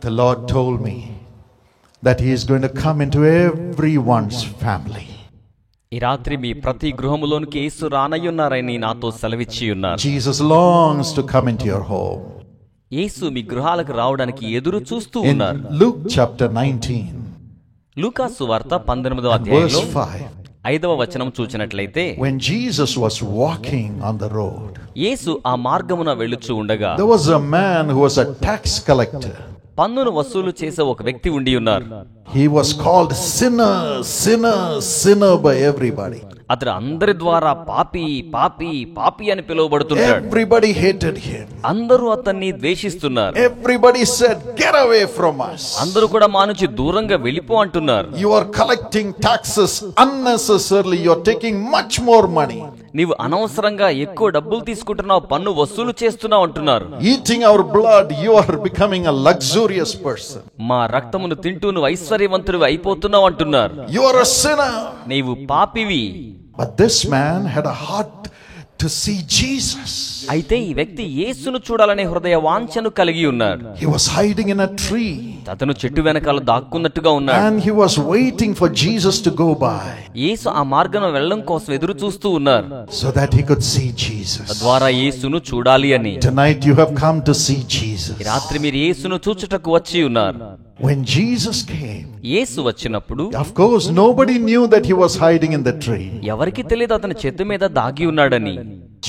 The Lord told me that He is going to come into everyone's family. ఈ రాత్రి మీ ప్రతి గృహములోనికి యేసు రానయ్యున్నారని నాతో సెలవిచ్చి ఉన్నారు. Jesus longs to come into your home. యేసు మీ గృహాలకు రావడానికి ఎదురు చూస్తూ ఉన్నారు. Luke chapter 19, లూకా సువార్త 19వ అధ్యాయంలో verse 5. 5వ వచనం చూచినట్లయితే, When Jesus was walking on the road, యేసు ఆ మార్గమున వెళ్ళుచూ ఉండగా there was a man who was a tax collector. పన్నును వసూలు చేసే ఒక వ్యక్తి ఉండి ఉన్నారు. He was called sinner, sinner, sinner by everybody. అతడు అందరి ద్వారా పాపి పాపి పాపి అని పిలువబడుతున్నాడు. Everybody hated him. అందరూ అతన్ని ద్వేషిస్తున్నారు. Everybody said, get away from us. అందరూ కూడా మా నుంచి దూరంగా వెళ్ళిపో అంటున్నారు. You are collecting taxes unnecessarily. You are taking much more money. నీవు అనవసరంగా ఎక్కువ డబ్బులు తీసుకుంటున్నావు, పన్ను వసూలు చేస్తున్నావు అంటున్నారు. Eating our blood, you are becoming a luxurious person. మా రక్తమును తింటూ నువ్వు ఐశ్వర్యవంతుడివి అయిపోతున్నావు అంటున్నారు. You are a sinner. నీవు పాపివి. But this man had a heart to see Jesus. అయితే ఈ వ్యక్తి యేసును చూడాలనే హృదయ వాంఛను కలిగి ఉన్నాడు. He was hiding in a tree. అతను చెట్టు వెనకాల దాక్కున్నట్టుగా ఉన్నాడు. And he was waiting for Jesus to go by. యేసు ఆ మార్గం వెళ్ళడం కోసం ఎదురు చూస్తూ ఉన్నారు. So that he could see Jesus. తద్వారా యేసును చూడాలి అని. Tonight you have come to see Jesus. ఈ రాత్రి మీరు యేసును చూచుటకు వచ్చి ఉన్నారు. When Jesus came, యేసు వచ్చినప్పుడు of course nobody knew that he was hiding in the tree. ఎవరికి తెలియదు అతని చెట్టు మీద దాగి ఉన్నాడని.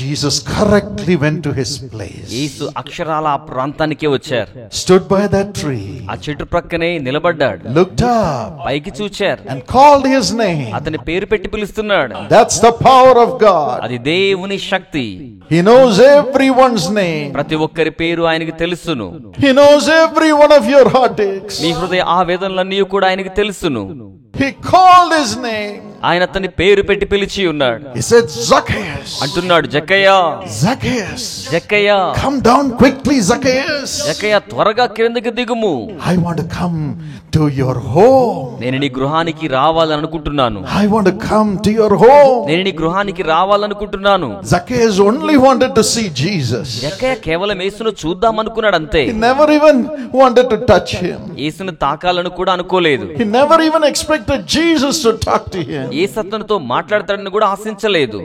Jesus correctly went to his place. యేసు అక్షరాల ఆ ప్రాంతానికే వచ్చారు. Stood by that tree. ఆ చెట్టు ప్రక్కనే నిలబడ్డాడు. Looked up. పైకి చూచారు. And called his name. అతని పేరు పెట్టి పిలుస్తున్నాడు. That's the power of God. అది దేవుని శక్తి. He knows everyone's name. ప్రతి ఒక్కరి పేరు ఆయనకి తెలుసును. He knows every one of your heartaches. మీ హృదయ ఆవేదనలన్నీ కూడా ఆయనకి తెలుసును. He called his name. ఆయన అతని పేరు పెట్టి పిలిచి ఉన్నాడు. He said, Zacchaeus. అంటున్నాడు, జక్కయ్య, Zacchaeus. జక్కయ్య, Come down quickly, Zacchaeus. జక్కయ్య, త్వరగా కిందకి దిగుము. I want to come to your home. నేను నీ గృహానికి రావాలనుకుంటున్నాను. I want to come to your home. నేను నీ గృహానికి రావాలనుకుంటున్నాను. Zacchaeus only wanted to see Jesus. జక్కయ్య కేవలం యేసును చూద్దాం అనుకున్నాడు అంతే. He never even wanted to touch him. యేసును తాకాలను కూడా అనుకోలేదు. He never even expected Jesus to talk to him. యేసు అతనితో మాట్లాడతాడని కూడా ఆశించలేదు.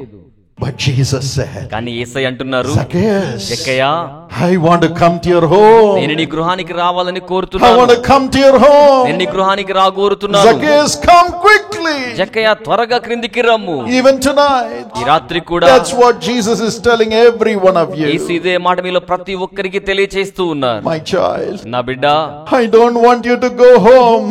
But Jesus said, కానీ యేసయ్య అంటున్నారు, Zacchaeus, Jakkayya, I want to come to your home. నేను నీ గృహానికి రావాలని I కోరుతున్నాను. want to come to your home. నేను నీ గృహానికి రాగోరుతున్నాను. Zacchaeus, come quickly. జక్కయ్య, త్వరగా క్రిందికి రమ్ము. Even tonight. ఈ రాత్రి కూడా That's what Jesus is telling every one of Yesu you. ఇదే మాట మీలో ప్రతి ఒక్కరికి తెలియచేస్తూ ఉన్నారు. My child, నా బిడ్డ, I don't want you to go home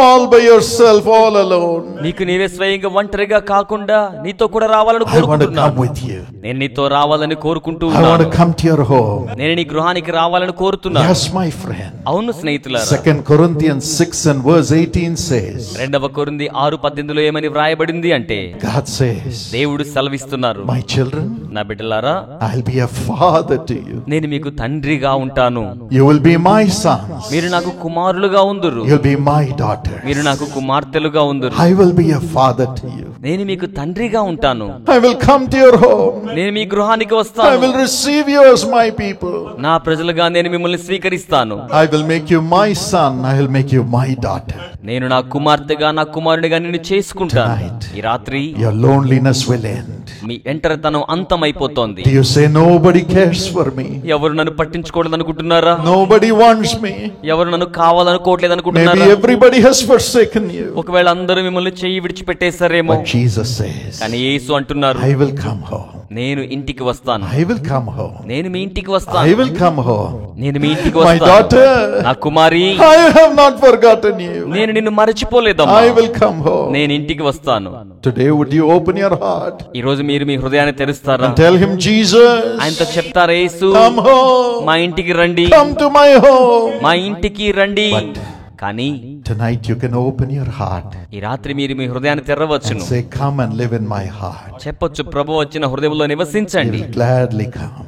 all by yourself, all alone. నీకు నీవే స్వయంగా ఒంటరిగా కాకుండా నీతో కూడా రావాలని I want to కోరుకుంటున్నాను. come with you. నేను నీతో రావాలని కోరుకుంటూ I want ఉన్నాను. to come to your home. నేను నీ గృహానికి రావాలని కోరుతున్నాను. Yes, my friend. అవును స్నేహితులారా, 2 Corinthians 6 and verse 18 says, 2 కొరింథీ 6:18 ఏమని వ్రాయబడింది అంటే, God says, దేవుడు సెలవిస్తున్నారు, my children, నా బిడ్డలారా, I'll be a father to you. నేను మీకు తండ్రిగా ఉంటాను. You will be my sons. మీరు నాకు కుమారులుగా ఉందురు. You'll be my daughters. మీరు నాకు కుమార్తెలుగా ఉందురు. I will be a father to you. నేను మీకు తండ్రిగా ఉంటాను. I will come to your home. నేను మీ గృహానికి I వస్తాను. will receive you as my people. నా ప్రజలుగా నేను మిమ్మల్ని స్వీకరిస్తాను. I will make you my son. I will make you my daughter. నేను నా కుమార్తెగా నా కుమారునిగా నిన్ను చేసుకుంటాను. Tonight, ఈ రాత్రి your loneliness will end. మీ ఒంటరితనం అంతమైపోతోంది. Do you say nobody cares for me? ఎవరు నన్ను పట్టించుకోవడం అనుకుంటున్నారా? Nobody wants me. ఎవరు నన్ను కావాలనుకోవట్లేదు Maybe అనుకుంటున్నారా? everybody has forsaken you. ఒకవేళ అందరూ మిమ్మల్ని చెయ్యి విడిచిపెట్టేశారేమో. But Jesus says, కానీ యేసు అంటున్నారు, I will come home. నేను ఇంటికి వస్తాను. I will come home. నేను మీ ఇంటికి I వస్తాను. will come home. నేను మీ ఇంటికి My వస్తాను. daughter, నా కుమారి, I have not forgotten you. నేను నిన్ను మరచిపోలేదమ్మా. I will come home. నేను ఇంటికి వస్తాను. Today, would you open your heart ఈ రోజు మీరు మీ హృదయాన్ని తెరుస్తారా? and tell him, Jesus, ఆయనతో చెప్తారా, యేసు, come home. మా ఇంటికి రండి, Come to my home. మా ఇంటికి రండి. But కానీ tonight you can open your heart ఈ రాత్రి మీరు మీ హృదయాన్ని and తెరవచ్చును. say, come and live in my heart. చెప్పొచ్చు, ప్రభు వచ్చిన హృదయంలో He నివసించండి. will gladly come.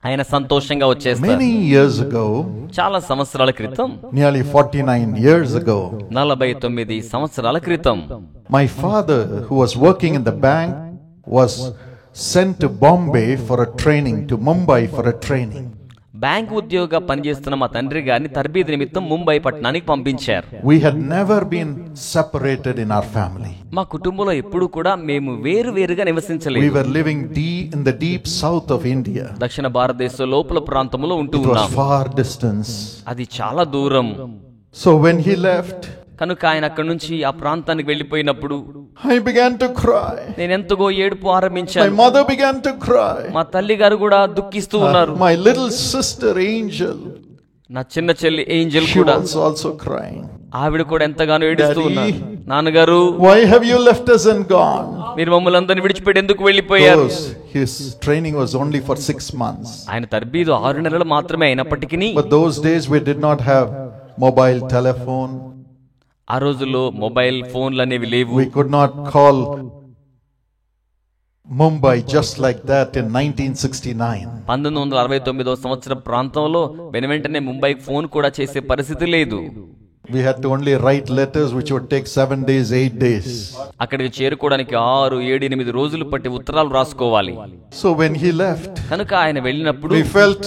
ఆయన సంతోషంగా వచ్చేస్తారు. Many years ago, చాలా సంవత్సరాల క్రితం, nearly 49 years ago, 49 సంవత్సరాల క్రితం, my father, who was working in the bank, was sent to Bombay for a training, to Mumbai for a training. Bank ఉద్యోగ పనిచేస్తున్న మా తండ్రి గారిని తర్బీదు నిమిత్తం ముంబై పట్టణానికి పంపించారు. We had never been separated in our family. మా కుటుంబంలో ఎప్పుడు కూడా మేము వేరువేరుగా నివసించలేదు. We were living in the deep south of India. దక్షిణ భారతదేశం లోపల ప్రాంతంలో ఉంటూ It was ఉన్నాం. far distance. అది చాలా దూరం. So when he left, కనుక ఆయన అక్కడి నుంచి ఆ ప్రాంతానికి వెళ్ళిపోయినప్పుడు I began to cry. నేను ఎంతగో ఏడుపు My ఆరంభించాను. mother began to cry. మా తల్లి గారు కూడా దుఃఖిస్తూ ఉన్నారు. My little sister Angel, నా చిన్న చెల్లి ఏంజెల్ she కూడా was also crying. ఆవిడ కూడా ఎంతగానో ఏడుస్తూ Daddy, ఉన్నారు. నాన్నగారు, why have you left us and gone? మీరు మమ్మల్ని అందరిని విడిచిపెట్టి ఎందుకు వెళ్ళిపోయారు? His training was only for 6 months. ఆయన తర్బీదు 6 నెలలు మాత్రమే అయినప్పటికీ But those days we did not have mobile telephone. ఆ రోజుల్లో మొబైల్ ఫోన్లు అనేవి లేవు. We could not call Mumbai just like that in 1969. 1969వ సంవత్సరం ప్రాంతంలో వెనువెంటనే ముంబైకి ఫోన్ కూడా చేసే పరిస్థితి లేదు. We had to only write letters which would take 7 days, 8 days. అక్కడికి చేరుకోవడానికి 6, 7, 8 రోజులు పట్టి ఉత్తరాలు రాసుకోవాలి. So when he left, కనుక ఆయన వెళ్ళినప్పుడు we felt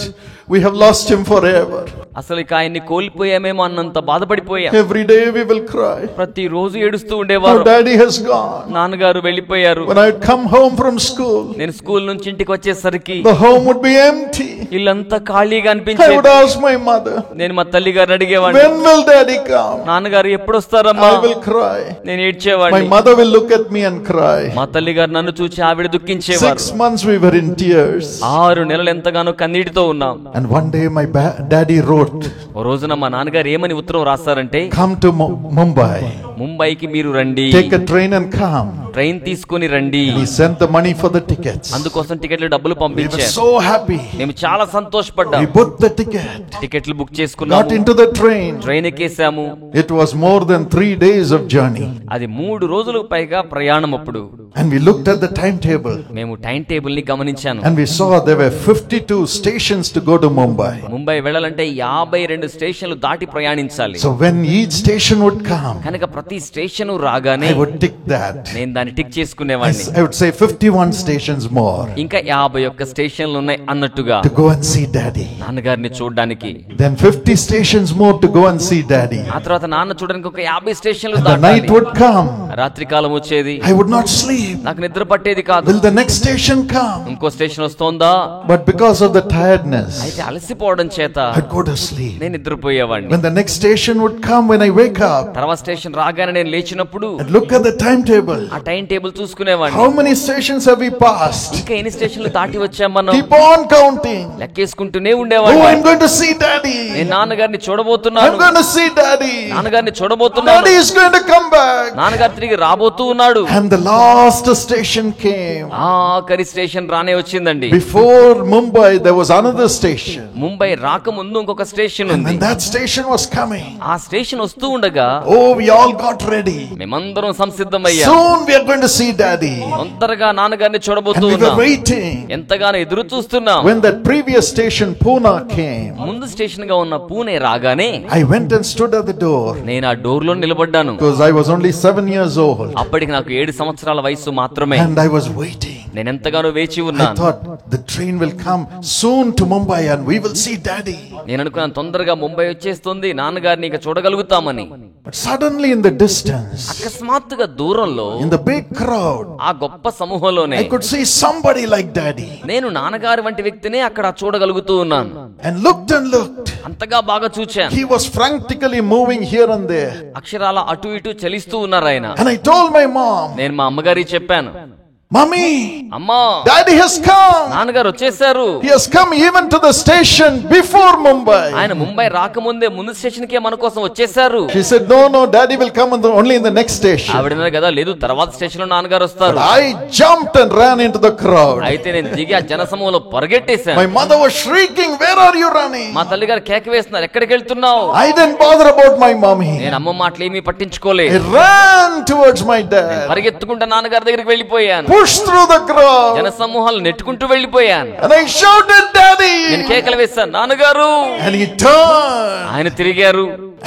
we have lost him forever. అసలు ఇక ఆయన్ని కోల్పోయామేమో అన్నంత బాధపడిపోయాం. Every day we will cry. ప్రతి రోజు ఏడుస్తూ ఉండేవారు. Our daddy has gone. నాన్నగారు వెళ్ళిపోయారు. When I would come home from school, నేను స్కూల్ నుంచి ఇంటికి వచ్చేసరికి the home would be empty. ఇల్లంతా ఖాళీగా I అనిపించేది. would ask my mother, నేను మా తల్లి గారిని అడిగేవాడిని, when will daddy come? నాన్నగారు ఎప్పుడు వస్తారమ్మా? I will cry. నేను My ఏడ్చేవాడిని. mother will look at me and cry. మా తల్లి గారు నన్ను చూసి ఆవిడ దుఃఖించేవారు. 6 months we were in tears. 6 నెలలు ఎంతగానో కన్నీటితో ఉన్నాం. And one day my daddy wrote, ఓ రోజున మా నాన్నగారు ఏమని ఉత్తరం రాస్తారంటే, come to Mumbai. ముంబైకి మీరు రండి, Take a train and come. Train తీసుకొని రండి. He sent the money for the tickets. అందుకోసం టికెట్లు డబ్బులు We were పంపించారు. so happy. మేము చాలా సంతోషపడ్డాం. We booked the ticket. టికెట్లు బుక్ Got చేసుకున్నాము. into the train. ట్రైన్ ఎక్కేసాము. It was more than 3 days of journey. అది 3 రోజులకు పైగా ప్రయాణం. అప్పుడు And we looked at the timetable. మేము టైం టేబుల్ ని గమనించాను. And we saw there were 52 stations to go to Mumbai. Mumbai వెళ్ళాలంటే 52 స్టేషన్లు దాటి ప్రయాణించాలి. So when each station would come, కనుక ప్రతి స్టేషన్ రాగానే I would tick that. నేను దాన్ని టిక్ చేసుకునేవాడిని. I would say 51 stations more ఇంకా 51 స్టేషన్లు ఉన్నాయి అన్నట్టుగా to go and see daddy. నాన్నగారిని చూడడానికి. Then 50 stations more to go and see daddy. ఆ తర్వాత నాన్న చూడడానికి ఒక 50 స్టేషన్లు And the night దాటాలి. would come. రాత్రి కాలం వచ్చేది. I would not sleep. నాకు నిద్ర పట్టేది కాదు. Will the next station come? ఇంకో station వస్తోందా? But because of the tiredness, అయితే అలసిపోవడం చేత I'd go to sleep. నేను నిద్రపోయేవాడిని. When the next station would come, when I wake up, తర్వాత స్టేషన్ రాగానే నేను లేచినప్పుడు I'd look at the timetable. ఆ timetable చూసుకునేవాడిని. How many stations have we passed? ఇంకా ఎన్ని స్టేషన్లు దాటి వచ్చాం మనం? Keep on counting. లెక్కేసుకుంటూనే Oh, ఉండేవాడిని. I'm going to see daddy. నేను నాన్నగారిని చూడబోతున్నాను. I'm going to see daddy. నాన్నగారిని చూడబోతున్నాను. Daddy is going to come back. నాన్నగారు తిరిగి రాబోతూ ఉన్నాడు. And the last station came. ఆఖరి స్టేషన్ రానే వచ్చిందండి. Before Mumbai, there was another station. Mumbai రాకముందు ఇంకొక స్టేషన్ And ఉంది. when that station was coming, ఆ స్టేషన్ వస్తూ ఉండగా oh, we all got ready. మేమందరం సంసిద్ధమయ్యాం. Soon we are going to see daddy. తొందరగా నాన్నగారిని And చూడబోతూ we were ఉన్నాం. waiting. ఎంతగానో ఎదురు చూస్తున్నాం. When that previous station, Pune, came, ముందు స్టేషన్ గా ఉన్న పూణే రాగానే I went and stood at the door నేను ఆ డోర్ లో నిలబడ్డాను. because I was only 7 years old. అప్పటికి నాకు 7 సంవత్సరాల వయసు మాత్రమే. And I was waiting. నేను ఎంతగానో వేచి I ఉన్నాను. thought the train will come soon to Mumbai and we will see daddy. నేను అనుకున్నాను తొందరగా ముంబై వచ్చేస్తుంది, నాన్నగారిని ఇక చూడగలుగుతామని. But suddenly in the distance, అకస్మాత్తుగా దూరంలో in the big crowd, ఆ గొప్ప సమూహంలోనే I could see somebody like daddy. నేను నాన్నగారి వంటి వ్యక్తినే అక్కడ చూడగలుగుతూ ఉన్నాను. And looked and looked. అంతగా బాగా చూచాను. He was frantically moving here and there. అక్షరాల అటు ఇటు చలిస్తూ ఉన్నారు ఆయన. And I told my mom, నేను మా అమ్మగారికి చెప్పాను, Mommy, అమ్మా daddy has come. నాన్నగారు వచ్చేసారు. He has come even to the station before Mumbai. ఆయన ముంబై రాకముందే ముందు స్టేషన్ కే మన కోసం వచ్చేసారు. She said, no, daddy will come only in the next station. ఆవిడన్నారు కదా, లేదు తర్వాత స్టేషన్ లో నాన్నగారు వస్తారు. I jumped and ran into the crowd. అయితే నేను దిగి ఆ జనసమూహంలో పరిగెట్టేశాను. My mother was shrieking, where are you running? మా తల్లి గారు కేక వేస్తున్నారు, ఎక్కడికి వెళ్తున్నావు? I didn't bother about my mommy. నేను అమ్మ మాటలు ఏమీ పట్టించుకోలేదు. I ran towards my dad. పరిగెత్తుకుంటా నాన్నగారి దగ్గరికి వెళ్ళిపోయాను. Pushed through the crowd. జన సమూహాలు నెట్టుకుంటూ వెళ్ళిపోయాను. And I shouted, daddy. నేను కేకలు వేశాను, నాన్నగారు. And he turned. ఆయన తిరిగారు.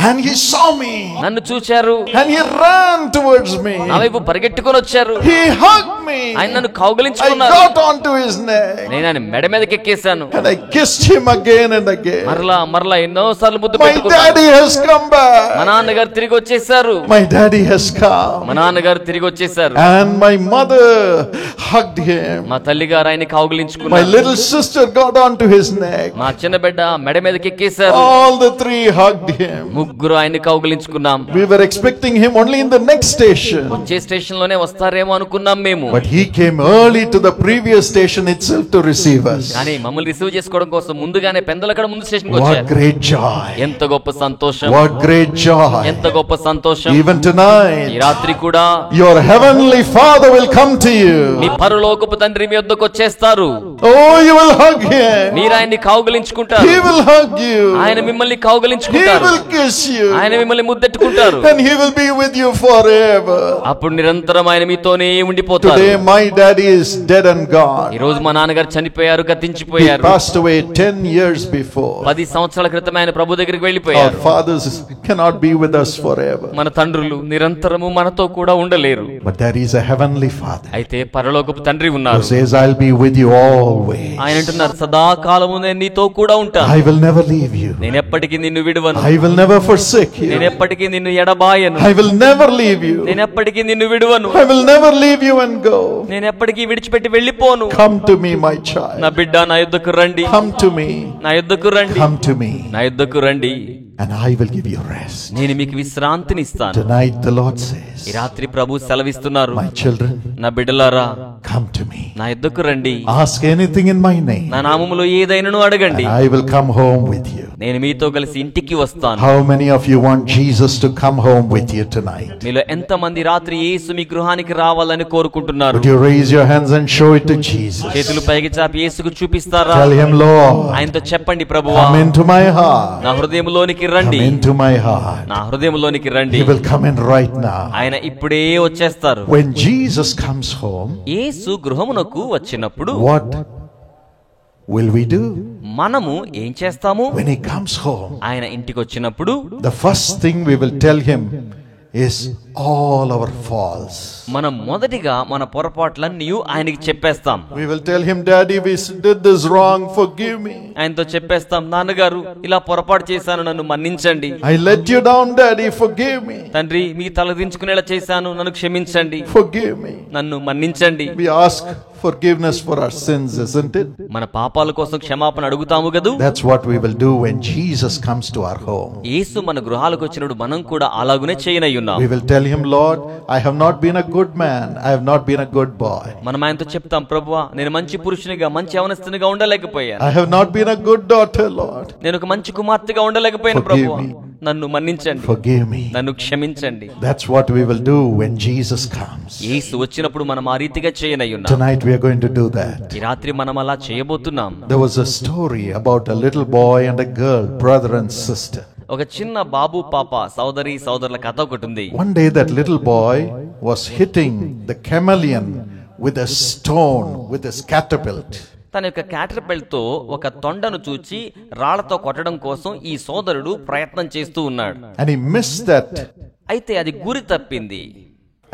And he saw me. నన్ను చూచారు. And he ran towards me. నా వైపు పరిగెట్టుకొని వచ్చారు. He hugged me. ఆయన నన్ను కౌగిలించుకున్నారు. I got onto his neck. నేను ఆయన మెడ మీదకి ఎక్కేశాను. And I kissed him again and again. మరలా ఎన్నో సార్లు ముద్దు My పెట్టుకున్నాను. daddy has come back. మా నాన్నగారు తిరిగి వచ్చేసారు. My daddy has come. మా నాన్నగారు తిరిగి వచ్చేసారు. And my mother hugged him. మా తల్లిగారు ఆయన కౌగిలించుకున్నారు. My little sister got onto his neck. మా చిన్న బిడ్డ మెడ మీదకి ఎక్కేశారు. All the three hugged him. ముగ్గురు ఆయన్ని కౌగిలించుకున్నాం. We were expecting him only in the next station. వచ్చే స్టేషన్ లోనే వస్తారేమో అనుకున్నాం మేము. But he came early to the previous station itself to receive us. కానీ మమ్మల్ని రిసీవ్ చేసుకోవడం కోసం ముందుగానే పెందలకడ ముందు స్టేషన్ కి What వచ్చారు. great joy. ఎంత గొప్ప సంతోషం. What great joy. ఎంత గొప్ప సంతోషం. Even tonight, ఈ రాత్రి కూడా your heavenly Father will come to you. మీ పరలోకపు తండ్రి మీ వద్దకు వచ్చేస్తారు. Oh, you will hug him. మీరు ఆయన్ని కౌగిలించుకుంటారు. He will hug you. ఆయన మిమ్మల్ని He కౌగిలించుకుంటారు. will kiss you. ఆయన మిమ్మల్ని ముద్దెట్టుకుంటారు. And he will be with you forever. అప్పుడు నిరంతరం ఆయన మీతోనే ఉండిపోతారు. Today my daddy is dead and gone. ఈ రోజు మా నాన్నగారు చనిపోయారు, He గతించిపోయారు. passed away 10 years before. 10 సంవత్సరాల క్రితం ఆయన ప్రభు దగ్గరికి Our వెళ్ళిపోయారు. fathers cannot be with us forever. మన తండ్రులు నిరంతరము మనతో కూడా ఉండలేరు. But there is a heavenly Father అయితే పరలోకపు తండ్రి who ఉన్నారు. says, I'll be with you always. ఆయన అంటున్నారు, సదాకాలము నేను నీతో కూడా ఉంటాను. I will never leave you. నేను ఎప్పటికీ నిన్ను విడువను. I will never forsake నేను you. ఎప్పటికీ నిన్ను ఎడబాయను. I will never leave you. నేను ఎప్పటికీ నిన్ను విడువను. I will never leave you and go. నేను ఎప్పటికీ విడిచిపెట్టి వెళ్ళిపోను. Come to me, my నా child. బిడ్డ నా యుద్ధకు రండి. Come to me. నా యుద్ధకు రండి. Come to me. నా యుద్ధకు రండి. And I will give you rest. నేను మీకు విశ్రాంతిని ఇస్తాను. Tonight the Lord ఈ says, రాత్రి ప్రభు సెలవిస్తున్నారు, my children, నా బిడ్డలారా come to me. నా యుద్ధకు రండి. Ask anything in my name. నా నామములో ఏదైనాను అడగండి. And I will come home with you. నేను మీతో కలిసి ఇంటికి వస్తాను. How many of you want Jesus to come home with you tonight? మీలో ఎంతమంది రాత్రి యేసు మీ గృహానికి రావాలని కోరుకుంటున్నారు? Would you raise your hands and show it to Jesus? చేతులు పైకి చాపి యేసుకు చూపిస్తారా? Tell him, Lord, ఆయనతో చెప్పండి, ప్రభువా come into my heart. నా హృదయంలోనికి Come రండి. into my heart. నా హృదయంలోనికి రండి. He will come in right now. ఆయన ఇప్పుడే వచ్చేస్తారు. When Jesus comes home, యేసు గృహమునకు వచ్చినప్పుడు what will we do? మనము ఏం చేస్తాము? When he comes home, ఆయన ఇంటికి వచ్చినప్పుడు the first thing we will tell him is all our faults. మనం మొదటిగా మన పొరపాట్లన్నీ ఆయనకి చెప్పేస్తాం. We will tell him, Daddy, we did this wrong, forgive me. ఆయనతో చెప్పేస్తాం, నాన్నగారు ఇలా పొరపాటు చేశాను, నన్ను మన్నించండి. I let you down, Daddy, forgive me. తండ్రి, మీ తలదించుకునేలా చేశాను, నన్ను క్షమించండి, Forgive me. నన్ను మన్నించండి. We ask forgiveness for our sins, isn't it? మన పాపాల కోసం క్షమాపణ అడుగుతాము కదూ. That's what we will do when Jesus comes to our home. యేసు మన గృహాలకు వచ్చినప్పుడు మనం కూడా అలాగునే చేయనయ్యున్నాం. We will tell him, Lord, I have not been a good man. I have not been a good boy. మనం ఆయనతో చెప్తాం, ప్రభువా నేను మంచి పురుషునిగా మంచి యవనస్తునిగా ఉండలేకపోయాను. I have not been a good daughter, Lord. నేను ఒక మంచి కుమార్తెగా ఉండలేకపోయాను, ప్రభువా నన్ను మన్నించండి, Forgive me. నన్ను క్షమించండి. That's what we will do when Jesus comes. యేసు వచ్చినప్పుడు మనం ఆ రీతిగా చేయనయ్యున్నాం. Tonight we are going to do that. ఈ రాత్రి మనం అలా చేయబోతున్నాం. There was a story about a little boy and a girl, brother and sister. ఒక చిన్న బాబు పాప సోదరి సోదరుల కథ ఒకటి ఉంది. One day that little boy was hitting the chameleon with a stone with his catapult. తన యొక్క క్యాటర్పిల్ తో ఒక తొండను చూచి రాళ్లతో కొట్టడం కోసం ఈ సోదరుడు ప్రయత్నం చేస్తూ ఉన్నాడు. And he missed that. అయితే అది గురి తప్పింది.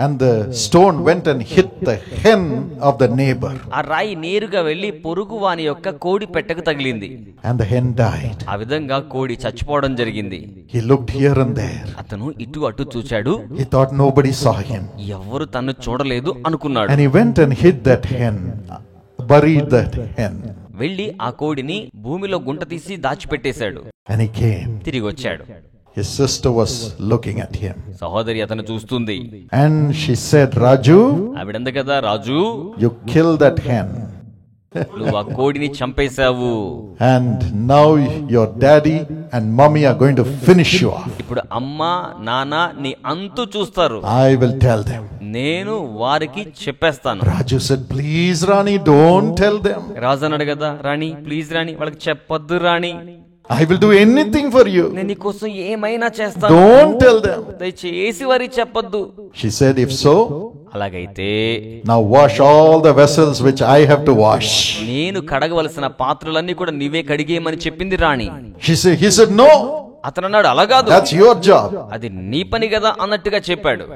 And the stone went and hit the hen of the neighbor. ఆ రాయి నేరుగా వెళ్లి పొరుగు వాని యొక్క కోడి పెట్టకు తగిలింది. And the hen died. ఆ విధంగా కోడి చచ్చిపోవడం జరిగింది. He looked here and there. అతను ఇటు అటు చూచాడు. He thought nobody saw him. ఎవరు తన్ను చూడలేదు అనుకున్నాడు. And he went and hid that hen, buried that hen. వెళ్లి ఆ కోడిని భూమిలో గుంట తీసి దాచిపెట్టేశాడు. And he came. తిరిగి వచ్చాడు. His sister was looking at him. సహోదరి అతను చూస్తుంది. And she said, Raju, ఆవిడంది కదా, రాజు you killed that hen. నువ్వు ఆ కోడిని చంపేశావు. And now your daddy and mommy are going to finish you off. ఇప్పుడు అమ్మ నాన్న నీ అంతు చూస్తారు. I will tell them. నేను వారికి చెప్పేస్తాను. Raju said, please Rani, don't tell them. రాజు అన్నాడు కదా, రాణి ప్లీజ్ రాణి వాళ్ళకి చెప్పొద్దు రాణి. I will do anything for you. నేను నీకోసం ఏమైనా చేస్తాను. Don't tell them. దయచేసి వారికి చెప్పొద్దు. She said, if so, అలాగైతే now wash all the vessels which I have to wash. నేను కడగవలసిన పాత్రలన్నీ కూడా నీవే కడిగేయమని చెప్పింది రాణి. He said, no. అతను అన్నాడు, అలా కాదు, That's your job. అది నీ పని కదా అన్నట్టుగా చెప్పాడు.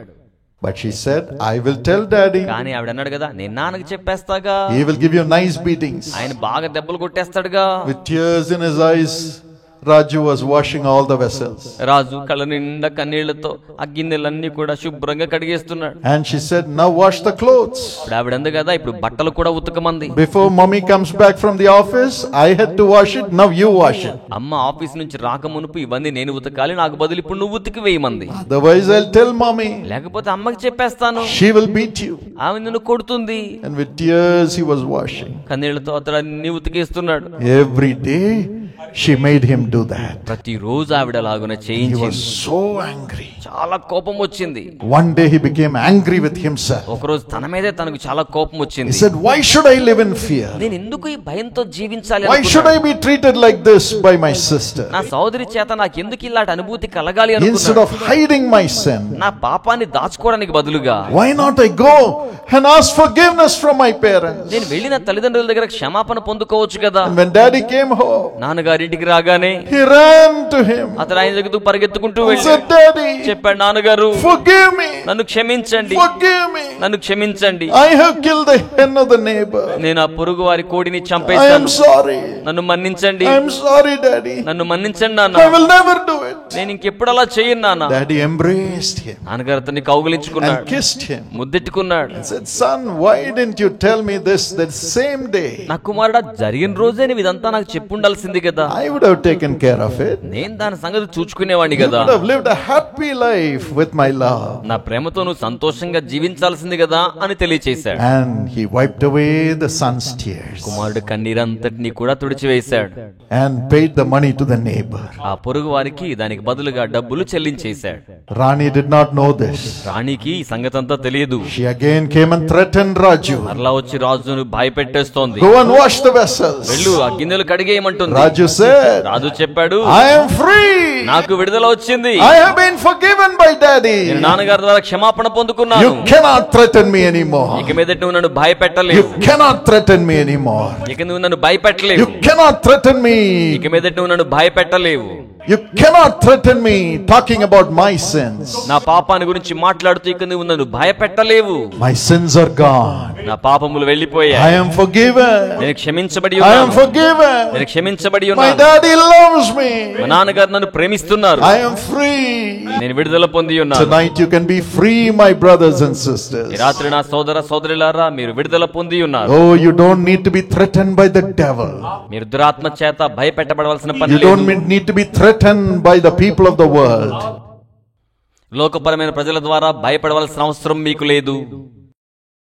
But she said, I will tell daddy. కానీ ఆవిడ అన్నాడు కదా, నేను నాన్నకి చెప్పేస్తాగా, He will give you nice beatings. ఆయన బాగా దెబ్బలు కొట్టేస్తాడుగా. With tears in his eyes, Raju was washing all the vessels. రాజు కళ్ళ నిండా కన్నీళ్లతో ఆ గిన్నెలన్నీ కూడా శుభ్రంగా కడిగేస్తున్నాడు. And she said, now wash the clothes. ఇప్పుడు ఆవిడ అంది కదా, ఇప్పుడు బట్టలు కూడా ఉతకమంది. Before mommy comes back from the office, I had to wash it. Now you wash it. అమ్మ ఆఫీస్ నుంచి రాక మునుపు ఇవన్నీ నేను ఉతకాలి, నాకు బదులు ఇప్పుడు నువ్వు ఉతికి వేయమంది. Otherwise I'll tell mommy. లేకపోతే అమ్మకి చెప్పేస్తాను, She will beat you. ఆమె నిన్ను కొడుతుంది. And with tears he was washing. కన్నీళ్లతో అతడు అన్ని ఉతికేస్తున్నాడు. Every day she made him do that. ప్రతిరోజు ఆవిడ లాగున He చేయించింది. was so angry. చాలా కోపం వచ్చింది. One day he became angry with himself. ఒకరోజు తన మీదే తనకు చాలా కోపం He వచ్చింది. said, why should I live in fear? నేను ఎందుకు ఈ భయంతో జీవించాలి Why should I అనుకున్నాను. be treated like this by my sister? నా సోదరి చేత నాకు ఎందుకు ఇలాంటి అనుభూతి కలగాలి Instead అనుకున్నాను. of hiding my sin, నా పాపాన్ని దాచుకోవడానికి బదులుగా why not I go and ask forgiveness from my parents? నేను వెళ్ళిన తల్లిదండ్రుల దగ్గర క్షమాపణ పొందుకోవచ్చు కదా. And when daddy came home, నాన్నగారింటికి రాగానే he ran to him అతను ఆయన దగ్గరకు పరిగెత్తుకుంటూ and వెళ్ళి said, Daddy, చెప్పాడు, నాన్నగారు forgive me. నన్ను క్షమించండి, Forgive me. నన్ను క్షమించండి. I have killed the hen of the neighbor. నేను ఆ పొరుగు వారి కోడిని I am చంపేశాను, sorry. నన్ను మన్నించండి, I am sorry, Daddy. నన్ను మన్నించండి నాన్న, I will never do it. నేను ఇంకెప్పుడు అలా చేయను నాన్న. Daddy embraced him నాన్నగారు అతన్ని and కౌగిలించుకున్నాడు, kissed him. ముద్దెట్టుకున్నాడు. Said, son, why didn't you tell me this the same day? నా కుమారుడా, జరిగిన రోజే నువ్వు ఇదంతా నాకు చెప్పుండాల్సింది కదా. I would have taken care of it. నేను దాని సంగతి చూసుకునేవాడిని You కదా. would have lived a happy life with my love. నా ప్రేమతో నువ్వు సంతోషంగా జీవించాల్సింది కదా అని తెలియచేశాడు. And he wiped away the son's tears కుమారుడు కన్నీరంతటిని కూడా తుడిచివేశాడు. and paid the money to the neighbor. ఆ పొరుగు వారికి దానికి బదులుగా డబ్బులు చెల్లించేశాడు. Rani did not know this. రాణికి ఈ సంగతి అంతా తెలియదు. She again came and threatened Raju. మరలా వచ్చి రాజును భయపెట్టేస్తోంది. Go and wash the vessels. వెళ్ళు, ఆ గిన్నెలు కడిగేయమంటుంది. Raju said, రాజు చెప్పాడు, I am free. నాకు విడుదల వచ్చింది, I have been forgiven by daddy. నేను నాన్నగారి ద్వారా క్షమాపణ పొందుకున్నాను. You cannot threaten me anymore. ఇక మీదట నువ్వు నన్ను You భయపెట్టలేవు. cannot threaten me anymore. ఇక నువ్వు నన్ను భయపెట్టలేవు. You cannot threaten me. ఇక మీదట నువ్వు నన్ను భయపెట్టలేవు. You cannot threaten me talking about my sins. నా పాపాన్ని గురించి మాట్లాడుతూ ఇక నువ్వు నన్ను భయపెట్టలేవు. My sins are gone. నా పాపములు వెళ్ళిపోయాయి. I am forgiven. నేను క్షమించబడి I am ఉన్నాను. forgiven. నేను క్షమించబడి My ఉన్నాను. daddy loves me. మా నాన్నగారు నన్ను ప్రేమిస్తున్నారు. I am free. నేను విడుదల పొంది ఉన్నాను. Tonight you can be free, my brothers and ఈ sisters. రాత్రి నా సోదర సోదరులారా, మీరు విడుదల పొంది ఉన్నారు. Oh, you don't need to be threatened by the devil. మీరు దురాత్మ చేత భయపెట్టబడవలసిన పని You లేదు. don't need to be threatened by the people of the world. లోకపరమైన ప్రజల ద్వారా భయపడవలసిన అవసరం మీకు లేదు.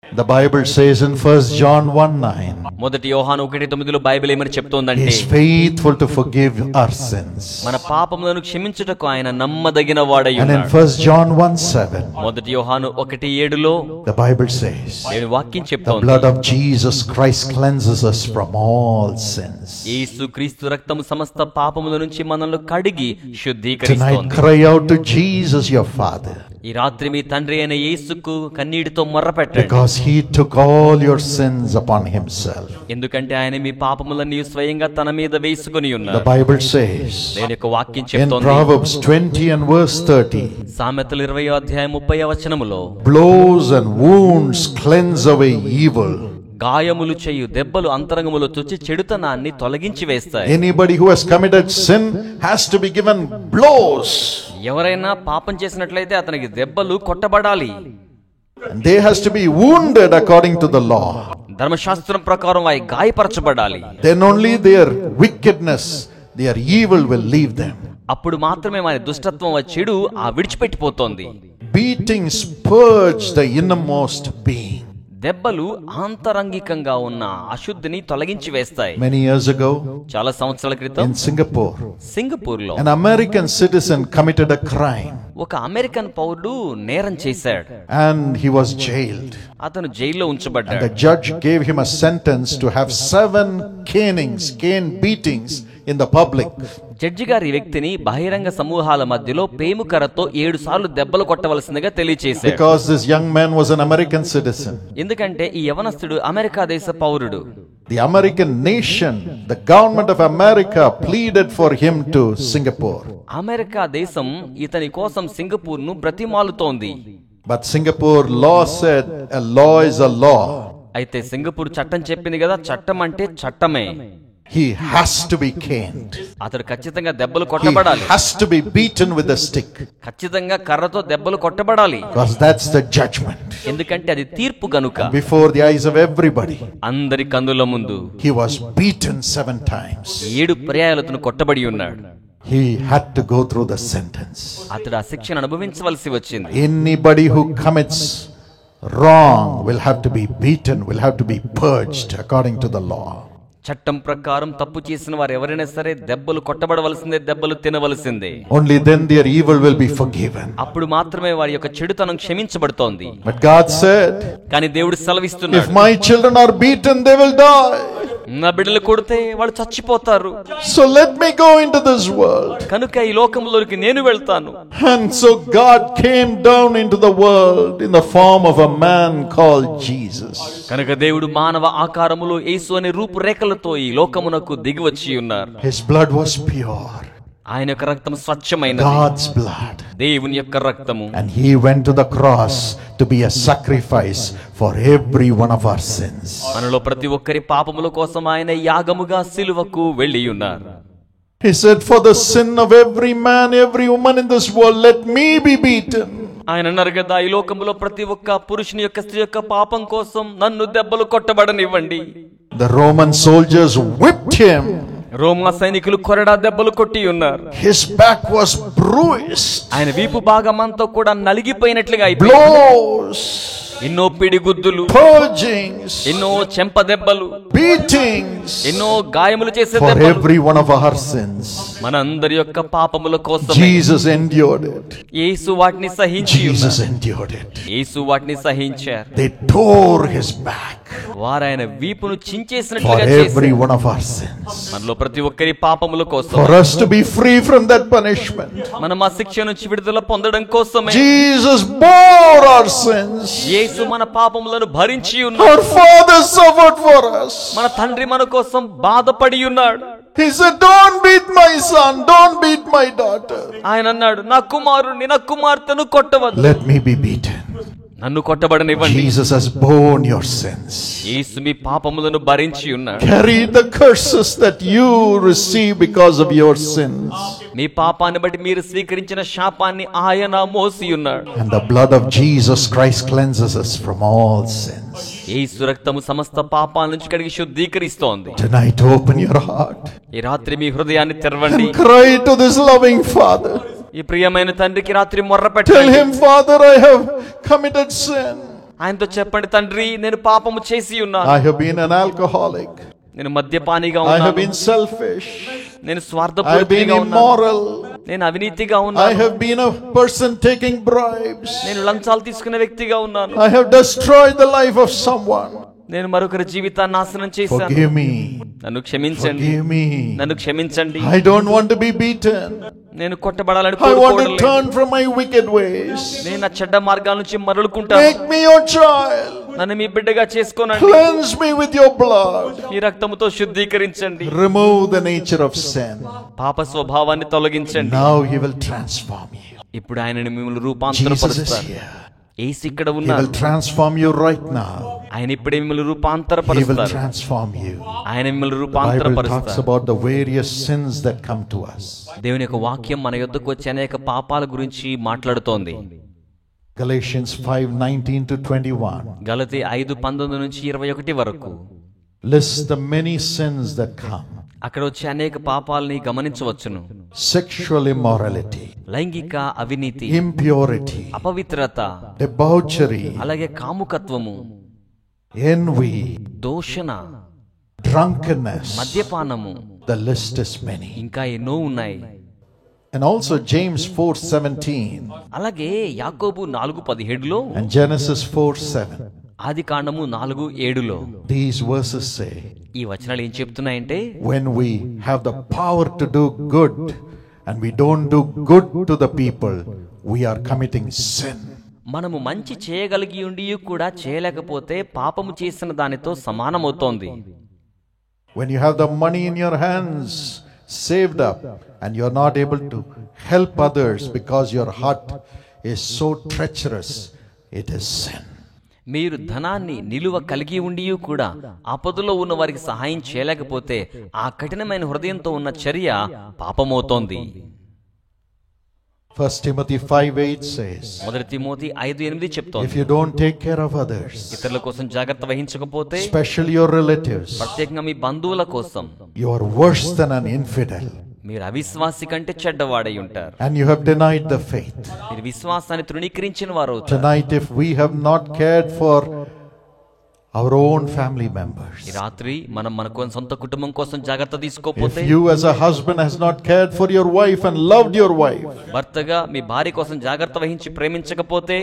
The Bible says in 1 John 1:9, మొదటి యోహాను 1:9 బైబిల్ ఏమని He చెప్తోందంటే, is faithful to forgive our sins. మన పాపములను క్షమించుటకు ఆయన నమ్మదగిన వాడై And in ఉన్నాడు. 1 John 1:7, మొదటి యోహాను 1:7 the Bible says, దేవుని వాక్యం the చెప్తోంది, blood of Jesus Christ cleanses us from all sins. యేసు క్రీస్తు రక్తము సమస్త పాపముల నుంచి మనల్ని కడిగి Tonight శుద్ధీకరిస్తోంది. cry out to Jesus your Father, ఈ రాత్రి మీ తండ్రి అయిన యేసుకు కన్నీటితో మొర్రపెట్టండి. because He took all your sins upon Himself. ఎందుకంటే ఆయన మీ పాపములన్నీ స్వయంగా తన మీద వేసుకుని The ఉన్నారు. Bible says దేవుని యొక్క వాక్యం in చెప్తోంది, Proverbs 20 and verse 30, సామెతలు 20:30 blows and wounds cleanse away evil. గాయములు చేయు దెబ్బలు అంతరంగములో తుచ్చి చెడుతనాన్ని తొలగించి వేస్తాయి. Anybody who has committed sin has to be given blows. ఎవరైనా పాపం చేసినట్లయితే అతనికి దెబ్బలు కొట్టబడాలి. And they has to be wounded according to the law. ధర్మశాస్త్రం ప్రకారం అవి గాయపరచబడాలి. Then only their wickedness, their evil will leave them. అప్పుడు మాత్రమే మన దుష్టత్వం చెడు ఆ విడిచిపెట్టిపోతోంది. Beatings purge the innermost being. దెబ్బలు ఆంతరంగికంగా ఉన్న అశుద్ధిని తొలగించి వేస్తాయి. Many years ago చాలా సంవత్సరాల క్రితం in Singapore, సింగపూర్ లో an American citizen committed a crime ఒక అమెరికన్ పౌరుడు నేరం చేశాడు. and he was jailed. అతను జైల్లో And ఉంచబడ్డాడు. the judge gave him a sentence to have 7 cane beatings in the public. Judge గారి ఈ వ్యక్తిని బహిరంగ సమూహాల మధ్యలో పేముకరతో 7 సార్లు దెబ్బలు కొట్టవలసిందిగా తెలియచేశారు. Because this young man was an American citizen. ఎందుకంటే ఈ యవనస్తుడు అమెరికా దేశ పౌరుడు. The American nation, the government of America pleaded for him to Singapore. America దేశం ఇతని కోసం సింగపూర్ ను బ్రతిమాలుతోంది. But Singapore law said a law is a law. అయితే సింగపూర్ చట్టం చెప్పింది కదా, చట్టం అంటే చట్టమే. He has to be caned. అతడు ఖచ్చితంగా దెబ్బలు He కొట్టబడాలి. has to be beaten with a stick. ఖచ్చితంగా కర్రతో దెబ్బలు కొట్టబడాలి. Because that's the judgment. ఎందుకంటే అది తీర్పు గనుక. Before the eyes of everybody, అందరి కన్నుల ముందు he was beaten 7 times. 7 పర్యాయాలతోను కొట్టబడి ఉన్నాడు. He had to go through the sentence. అతడు ఆ శిక్షను అనుభవించవలసి వచ్చింది. Anybody who commits wrong will have to be beaten, will have to be purged according to the law. చట్టం ప్రకారం తప్పు చేసిన వారు ఎవరైనా సరే దెబ్బలు కొట్టబడవలసిందే, దెబ్బలు తినవలసిందే. Only then their evil will be forgiven. అప్పుడు మాత్రమే వారి యొక్క చెడుతనం క్షమించబడుతోంది. But God said, కానీ దేవుడు సెలవిస్తున్నాడు, if my children are beaten, they will die. నా బిడ్డలు కొడితే వాళ్ళు చచ్చిపోతారు. So let me go into this world. కనుక ఈ లోకంలోకి నేను వెళ్తాను. And so God came down into the world in the form of a man called Jesus. కనుక దేవుడు మానవ ఆకారములో యేసు అనే రూపురేఖలతో ఈ లోకమునకు దిగి వచ్చి ఉన్నారు. His blood was pure. ఆయన యొక్క రక్తం స్వచ్ఛమైనది, God's blood. దేవుని యొక్క రక్తము. And he went to the cross to be a sacrifice for every one of our sins. మనలో ప్రతి ఒక్కరి పాపముల కోసం ఆయన యాగముగా సిలువకు వెళ్ళి ఉన్నారు. He said, for the sin of every man, every woman in this world, let me be beaten. ఆయన అన్నారు కదా, ఈ లోకములో ప్రతి ఒక్క పురుషుని యొక్క స్త్రీ యొక్క పాపం కోసం నన్ను దెబ్బలు కొట్టబడనివ్వండి. The Roman soldiers whipped him. రోమా సైనికులు కొరడా దెబ్బలు కొట్టి ఉన్నారు. His back was bruised. ఆయన వీపు భాగమంతా కూడా నలిగిపోయినట్లుగా అయిపోయింది. Blows, ఎన్నో పిడిగుద్దులు, purgings, ఎన్నో చెంప దెబ్బలు, beatings ఎన్నో గాయములు చేసే for దెబ్బలు every one of our sins. మనందరి యొక్క పాపముల కోసం Jesus endured it. యేసు వాటిని సహించి Jesus ఉన్నారు. endured it. యేసు వాటిని సహించారు. They tore his back వారు ఆయన వీపును for చించేసినట్లుగా every చేశారు. one of our sins. మనలో ప్రతి ఒక్కరి పాపముల కోసం, For us to be free from that punishment. మనం ఆ శిక్ష నుంచి విడుదల పొందడం కోసమే Jesus bore our sins. యేసు మన పాపములను భరించి ఉన్నాడు. Our Father suffered for us. మన తండ్రి మన కోసం బాధపడి ఉన్నాడు. He said, don't beat my son, don't beat my daughter. ఆయన అన్నాడు, నా కుమారుణ్ణి, నా కుమార్తెను కొట్టవద్దు, Let me be beaten. నన్ను కొట్టబడనివ్వండి. Jesus has borne your sins. యేసు మీ పాపములను భరించి ఉన్నాడు. Carry the curses that you receive because of your sins. మీ పాపాన్ని బట్టి మీరు స్వీకరించిన శాపాన్ని ఆయన మోసి ఉన్నాడు. And the blood of Jesus Christ cleanses us from all sins. యేసు రక్తము సమస్త పాపాల నుంచి కడిగి శుద్ధీకరిస్తోంది. Tonight open your heart ఈ రాత్రి మీ హృదయాన్ని తెరవండి. and cry to this loving Father. ఈ ప్రియమైన తండ్రికి రాత్రి మొర్ర Tell పెట్టండి. him, Father, I have committed sin. ఆయనతో చెప్పండి, తండ్రి నేను పాపము చేసి ఉన్నాను. I have been an alcoholic. నేను మద్యపానిగా I have ఉన్నాను. been selfish. నేను I have been స్వార్థపూరితగా ఉన్నాను. immoral. నేను అవినీతిగా I ఉన్నాను. have been a person taking bribes. నేను లంచాలు తీసుకునే వ్యక్తిగా ఉన్నాను. I have destroyed the life of someone. నేను మరొకరి జీవితాన్ని నాశనం చేశాను. Forgive me. నన్ను క్షమించండి, Forgive me. నన్ను క్షమించండి. I don't want to be beaten. నేను కొట్టబడాలని I want to కోరుకోవడం లేదు. turn from my wicked ways. నేను నా చెడ్డ మార్గాల నుంచి మరలుకుంటాను. Make me your child. నన్ను మీ బిడ్డగా చేసుకోనండి. Cleanse me with your blood. ఈ రక్తముతో శుద్ధీకరించండి. Remove the nature of sin. పాప స్వభావాన్ని తొలగించండి. Now he will transform you. ఇప్పుడు ఆయనని మిమ్మల్ని Jesus is రూపాంతరపరుస్తారు. here. యేసు ఇక్కడ He ఉన్నారు. will transform you right now. ఆయన ఇప్పుడే మిమ్మల్ని He will రూపాంతరపరుస్తారు. transform you. ఆయన మిమ్మల్ని The Bible talks రూపాంతరపరుస్తారు. about the various sins that come to us. దేవుని యొక్క వాక్యం మన యొద్దకు వచ్చే అనేక పాపాల గురించి మాట్లాడుతోంది. Galatians 5:19 to 21 గలతీ 5:19 నుంచి 21 వరకు lists the many sins that come. అక్కడ వచ్చే అనేక పాపాలని గమనించవచ్చును. Sexual immorality, లైంగిక అవినీతి, impurity, అపవిత్రత, debauchery, అలాగే కాముకత్వము, envy, దూషణ, drunkenness. మద్యపానము, The list is many. ఇంకా ఎన్నో ఉన్నాయి. And also James 4:17 అలాగే యాకోబు 4:17లో and Genesis 4:7. ఆది కాండము 4:7లో These verses say, ఈ వచనాలు ఏం చెప్తున్నాయంటే, when we have the power to do good and we don't do good to the people, we are committing sin. మనము మంచి చేయగలిగి ఉండి కూడా చేయలేకపోతే పాపము చేసిన దానితో సమానమవుతోంది. When you have the money in your hands saved up and you are not able to help others because your heart is so treacherous, it is sin. మీరు ధనాన్ని నిలువ కలిగి ఉండి కూడా ఆపదలో ఉన్న వారికి సహాయం చేయలేకపోతే ఆ కఠినమైన హృదయంతో ఉన్న చర్య పాపమవుతోంది. 1 Timothy 5:8 says, మొదటి తిమోతి 5:8 చెప్తోంది, if you don't take care of others, ఇతరుల కోసం జాగ్రత్త వహించకపోతే, especially your relatives, ప్రత్యేకంగా మీ బంధువుల కోసం, you are worse than an infidel. మీరు అవిశ్వాసి కంటే చెడ్డవాడై ఉంటారు. And you have denied the faith. మీరు విశ్వాసాన్ని తృణీకరించిన వారు. Tonight, if we have not cared for our own family members, ఈ రాత్రి మనం మన సొంత కుటుంబం కోసం జాగ్రత్త తీసుకోకపోతే, if you as a husband has not cared for your wife and loved your wife, భర్తగా మీ భార్య కోసం జాగ్రత్త వహించి ప్రేమించకపోతే,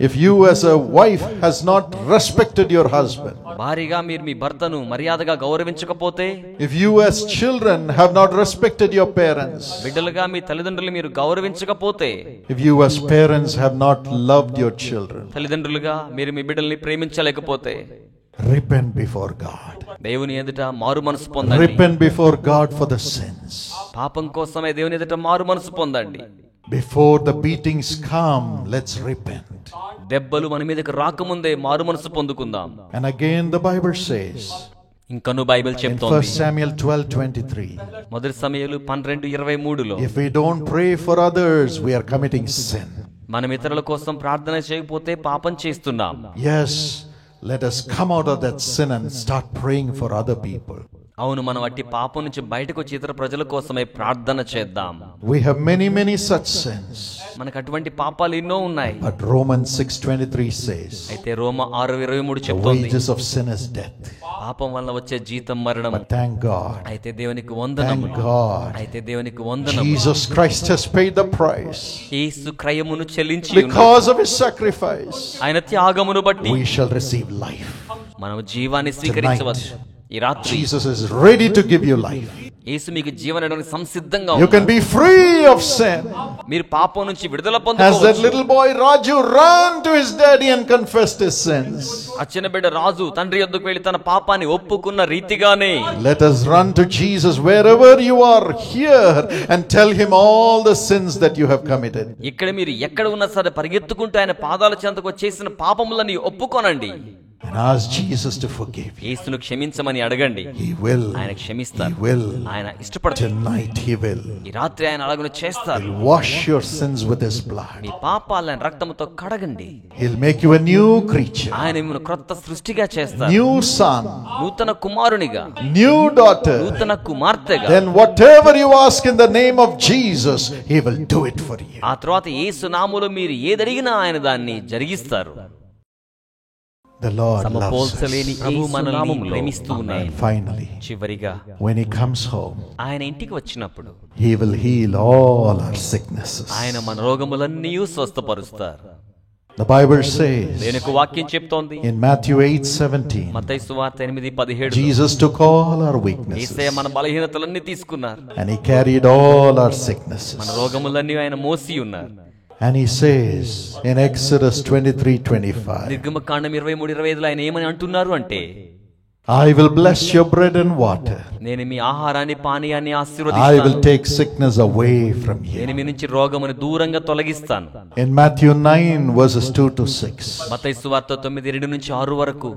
if you as a wife has not respected your husband, భార్యగా మీరు మీ భర్తను మర్యాదగా గౌరవించకపోతే, if you as children have not respected your parents, బిడ్డలుగా మీ తల్లిదండ్రులు మీరు గౌరవించకపోతే, if you as parents have not loved your children, తల్లిదండ్రులుగా మీరు మీ బిడ్డల్ని ప్రేమించలేకపోతే, repent before God. దేవుని ఎదుట మారు మనసు పొందండి. Repent before God for the sins. పాపం కోసమే దేవుని ఎదుట మారు మనసు పొందండి. Before the beatings come, let's repent. దెబ్బలు మన మీదకి రాకముందే మారు మనసు పొందుకుందాం. And again the Bible says, ఇంకను బైబిల్ in చెప్తోంది, 1 Samuel 12:23, మొదటి సమూయేలు 12:23లో, if we don't pray for others, we are committing sin. మనం ఇతరుల కోసం ప్రార్థన చేయకపోతే పాపం చేస్తున్నాం. Yes, let us come out of that sin and start praying for other people. అవును, మనం అట్టి పాపం నుంచి బయటకు వచ్చి ఇతర ప్రజల కోసమే ప్రార్థన చేద్దాం. We have many such sins. మనకు అటువంటి పాపాలు ఎన్నో ఉన్నాయి. But Romans 6:23 says, అయితే రోమ 6:23 the చెప్తోంది, wages of sin is death. పాపం వల్ల వచ్చే జీతం మరణం. But thank God, అయితే దేవునికి వందనములు. thank God, అయితే దేవునికి వందనములు. Jesus Christ has paid the price. యేసు క్రయమును చెల్లించి ఉన్నాడు. Because of his sacrifice, ఆయన త్యాగమును బట్టి we shall receive life. మనం జీవాన్ని స్వీకరించవచ్చు. ఈ రాత్రి Jesus is ready to give you life. యేసు మీకు జీవనానికి సంసిద్ధంగా You can ఉన్నాడు. be free of sin. మీరు పాపం నుంచి విడుదల As that పొందవచ్చు. little boy Raju ran to his daddy and confessed his sins, ఆ చిన్న బిడ్డ రాజు తండ్రి యొద్దకు వెళ్లి తన పాపాన్ని ఒప్పుకున్న రీతిగానే let us run to Jesus wherever you are here and tell him all the sins that you have committed. ఇక్కడ మీరు ఎక్కడ ఉన్నా సరే పరిగెత్తుకుంటూ ఆయన పాదాల చెంతకు చేసిన పాపములని ఒప్పుకోనండి. And ask Jesus to forgive you. యేసును క్షమించమని అడగండి. He will. ఆయన క్షమిస్తారు. He will. ఆయన ఇష్టపడతారు. Tonight he will. ఈ రాత్రి ఆయన అలాగనే చేస్తారు. He'll wash your sins with his blood. మీ పాపాలను రక్తముతో కడగండి. He'll make you a new creature, ఆయన మిమ్మల్ని క్రొత్త సృష్టిగా చేస్తారు. new son, నూతన కుమారునిగా, new daughter. నూతన కుమార్తెగా. Then whatever you ask in the name of Jesus, he will do it for you. ఆ తర్వాత యేసు నామములో మీరు ఏదడిగినా ఆయన దాన్ని జరిగిస్తారు. The Lord loves us. సమపోల్చలేని ప్రభు మనల్ని ప్రేమిస్తూ ఉన్నాడు. And finally, చివరిగా when he comes home, ఆయన ఇంటికి వచ్చినప్పుడు he will heal all our sicknesses. ఆయన మన రోగములన్నీ స్వస్థపరుస్తారు. The Bible says దేనికి వాక్యం చెప్తోంది? in Matthew 8:17, మత్తయి సువార్త 8:17 Jesus took all our weaknesses యేసయ్య మన బలహీనతలన్నీ తీసుకున్నారు. and he carried all our sicknesses. మన రోగములన్నీ ఆయన మోసి ఉన్నారు. And he says in Exodus 23:25, నిర్గమకాండం 23:25 ఆయన ఏమని అంటున్నారు అంటే, I will bless your bread and water. నేను మీ ఆహారాన్ని పానీయాన్ని I will ఆశీర్వదిస్తాను. take sickness away from నేను you. మీ నుంచి రోగమును దూరంగా తొలగిస్తాను. In Matthew 9 verses 2 to 6, మత్తయి సువార్త 9:2-6 వరకు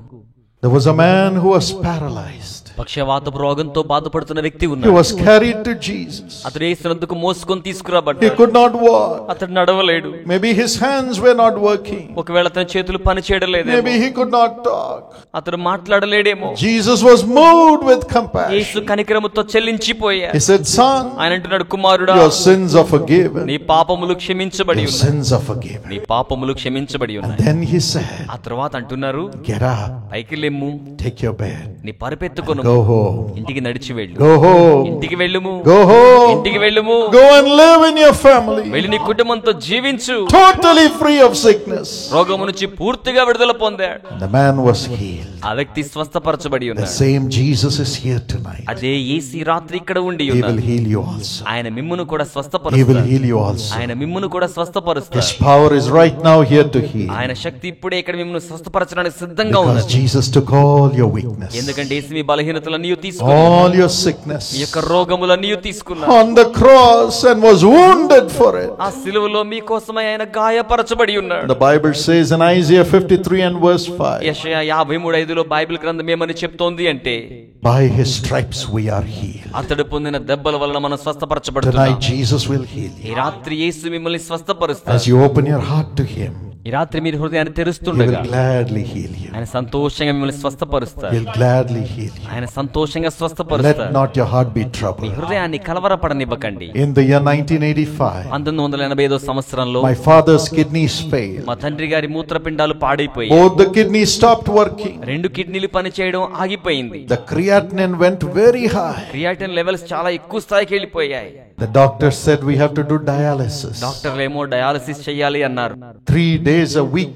there was a man who was paralyzed. పక్షవాతపు రోగంతో బాధపడుతున్న వ్యక్తి He ఉన్నాడు. was carried to Jesus. అతడు యేసునందుకు మోసుకొని He తీసుకురాబడ్డాడు. could not walk. అతడు నడవలేడు. Maybe his hands were not working. ఒకవేళ తన చేతులు పని చేయడలేదేమో. Maybe he could not talk. అతడు మాట్లాడలేడేమో. Jesus was moved with Yesu compassion. కనికరముతో చెల్లించిపోయాడు. He said, Son, ఆయన అంటున్నాడు, కుమారుడా, your sins are forgiven. నీ పాపములు క్షమించబడి Your ఉన్నాయి. sins are forgiven. నీ పాపములు క్షమించబడి And ఉన్నాయి. then he said, ఆ తర్వాత అంటున్నారు, Get up, పైకి లెమ్ము, take your bed, నీ పరిపెత్తుకొను, వెళ్ళుము. Go home. ఇంటికి నడిచి వెళ్ళు. Go home. ఇంటికి వెళ్ళుము. Go home. ఇంటికి వెళ్ళుము. Go and live in your family. వెళ్ళి నీ కుటుంబంతో జీవించు. Totally free of sickness. రోగము నుంచి పూర్తిగా విడుదల పొందాడు. The man was healed. ఆ వ్యక్తి స్వస్థపరచబడి The ఉన్నాడు. same Jesus is here tonight. అదే యేసు రాత్రి ఇక్కడ ఉండి He will ఉన్నాడు. heal you also. ఆయన మిమ్మును కూడా He will స్వస్థపరుస్తాడు. heal you also. ఆయన మిమ్మును కూడా స్వస్థపరుస్తాడు. His power is right now here to heal. ఆయన శక్తి ఇప్పుడే ఇక్కడ మిమ్మును స్వస్థపరచడానికి సిద్ధంగా Because ఉన్నది. Jesus took all your weakness, ఎందుకంటే యేసు మీ బలహీనతలన్నీ తీసుకున్నాడు. all your sickness మీ యొక్క రోగములన్నీ తీసుకున్నాడు. on the cross and was wounded for it. ఆ సిలువలో మీ కోసమై ఆయన గాయపరచబడి ఉన్నాడు. The Bible says in Isaiah 53 and verse 5, యెషయా 53:5లో బైబిల్ గ్రంథం ఏమని చెప్తోంది అంటే, by his stripes we are healed. అతడు పొందిన దెబ్బల వలన మనం స్వస్థపరచబడుతున్నాం. Tonight Jesus will heal ఈ you. రాత్రి యేసు మిమ్మల్ని స్వస్థపరుస్తాడు. As you open your heart to him, ఈ రాత్రి మీరు హృదయాన్ని he తెరుస్తుండగా will gladly heal you. ఆయన సంతోషంగా మిమ్మల్ని స్వస్థపరుస్తాడు. He'll gladly heal you. ఆయన సంతోషంగా Let స్వస్థపరుస్తాడు. not your heart be me troubled. హృదయాన్ని కలవరపడనివ్వకండి. In the year 1985, 1985 సంవత్సరంలో my father's kidneys failed. మా తండ్రి గారి మూత్రపిండాలు పాడైపోయాయి. Both the kidneys stopped working. 2 కిడ్నీలు పనిచేయడం ఆగిపోయింది. The creatinine went very high. Creatinine levels చాలా ఎక్కువ స్థాయికి వెళ్ళిపోయాయి. The doctor said we have to do dialysis. డాక్టర్లు ఏమో డయాలసిస్ చేయాలి అన్నారు. 3 days a week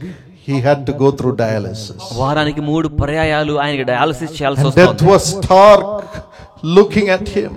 he had to go through dialysis. వారానికి 3 పర్యాయాలు ఆయనకి డయాలసిస్ చేయాల్సి And death వస్తుంది. was stark looking at him.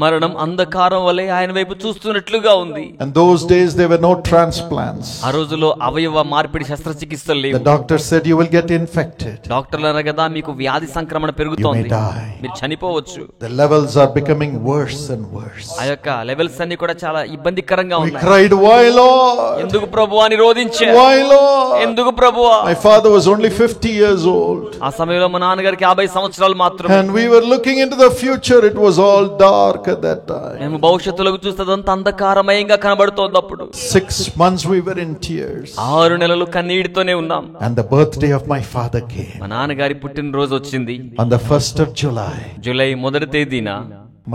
మరణం అంధకారం వలె ఆయన వైపు చూస్తున్నట్లుగా ఉంది. And those days there were no transplants. ఆ రోజుల్లో అవయవ మార్పిడి శస్త్రచికిత్సలు The లేవు. doctor said you will get infected. డాక్టర్లు అన్నారు కదా, మీకు వ్యాధి సంక్రమణ You పెరుగుతోంది, may die. మీరు చనిపోవచ్చు. The levels are becoming worse and worse. ఆ యొక్క లెవెల్స్ అన్ని కూడా చాలా ఇబ్బందికరంగా We ఉన్నాయి. cried, why Lord? ఎందుకు ప్రభువా అని రోదించా. Why Lord? ఎందుకు ప్రభువా? My father was only 50 years old. ఆ సమయంలో మా నాన్నగారికి 50 సంవత్సరాలు మాత్రమే. And we were looking into the future. It was all dark at that time. మేము భవిష్యత్తులోకి చూస్తేదంతా అంధకారమయంగా కనబడుతోంది. అప్పుడు 6 months we were in tears. 6 నెలలు కన్నీటితోనే ఉన్నాం. And the birthday of my father came. మా నాన్నగారి పుట్టినరోజు వచ్చింది. On the 1st of July, July 1వ తేదీన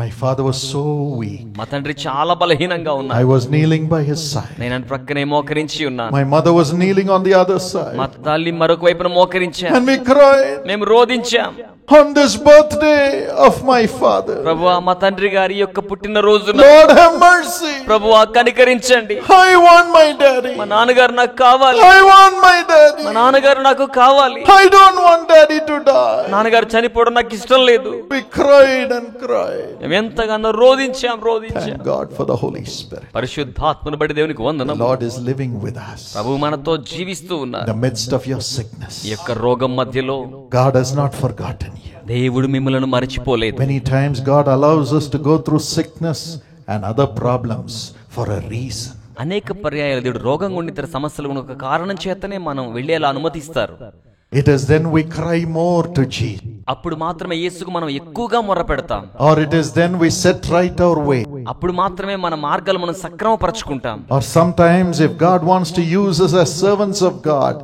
my father was so weak. మా తండ్రి చాలా బలహీనంగా ఉన్నారు. I was kneeling by his side. నేను ఆయన ప్రక్కనే మోకరించి ఉన్నాను. My mother was kneeling on the other side. మా తల్లి మరొక వైపున మోకరించాం. And we cried మేము రోదించాం. on this birthday of my father. ప్రభువా, మా తండ్రి గారి యొక్క పుట్టినరోజున Lord have mercy. ప్రభువా కనికరించండి. I want my daddy. మా నాన్నగారు నాకు కావాలి. I want my daddy. మా నాన్నగారు నాకు కావాలి. I don't want daddy to die. నాన్నగారు చనిపోవడం నాకు ఇష్టం లేదు. We cried and cried. మేము ఎంతగానో రోదించాం. Thank God for the Holy Spirit. పరిశుద్ధాత్మను బట్టి దేవునికి The వందనం. Lord is living with us. ప్రభు మనతో జీవిస్తూ In ఉన్నారు. the midst of your sickness, ఈ యొక్క రోగం మధ్యలో God has not forgotten you. దేవుడు మిమ్మల్ని మరచిపోలేదు. Many times God allows us to go through sickness and other problems for a reason. అనేక పర్యాయాలు దేవుడు రోగం గుండి ఇతర సమస్యలు గుండి ఒక కారణం చేతనే మనం వెళ్ళేలా అనుమతిస్తారు. It is then we cry more to Jesus. అప్పుడు మాత్రమే యేసుకు మనం ఎక్కువగా మొరపెడతాం. Or it is then we set right our way. అప్పుడు మాత్రమే మన మార్గాలు మనం సక్రమపరచుకుంటాం. Or sometimes if God wants to use us as servants of God,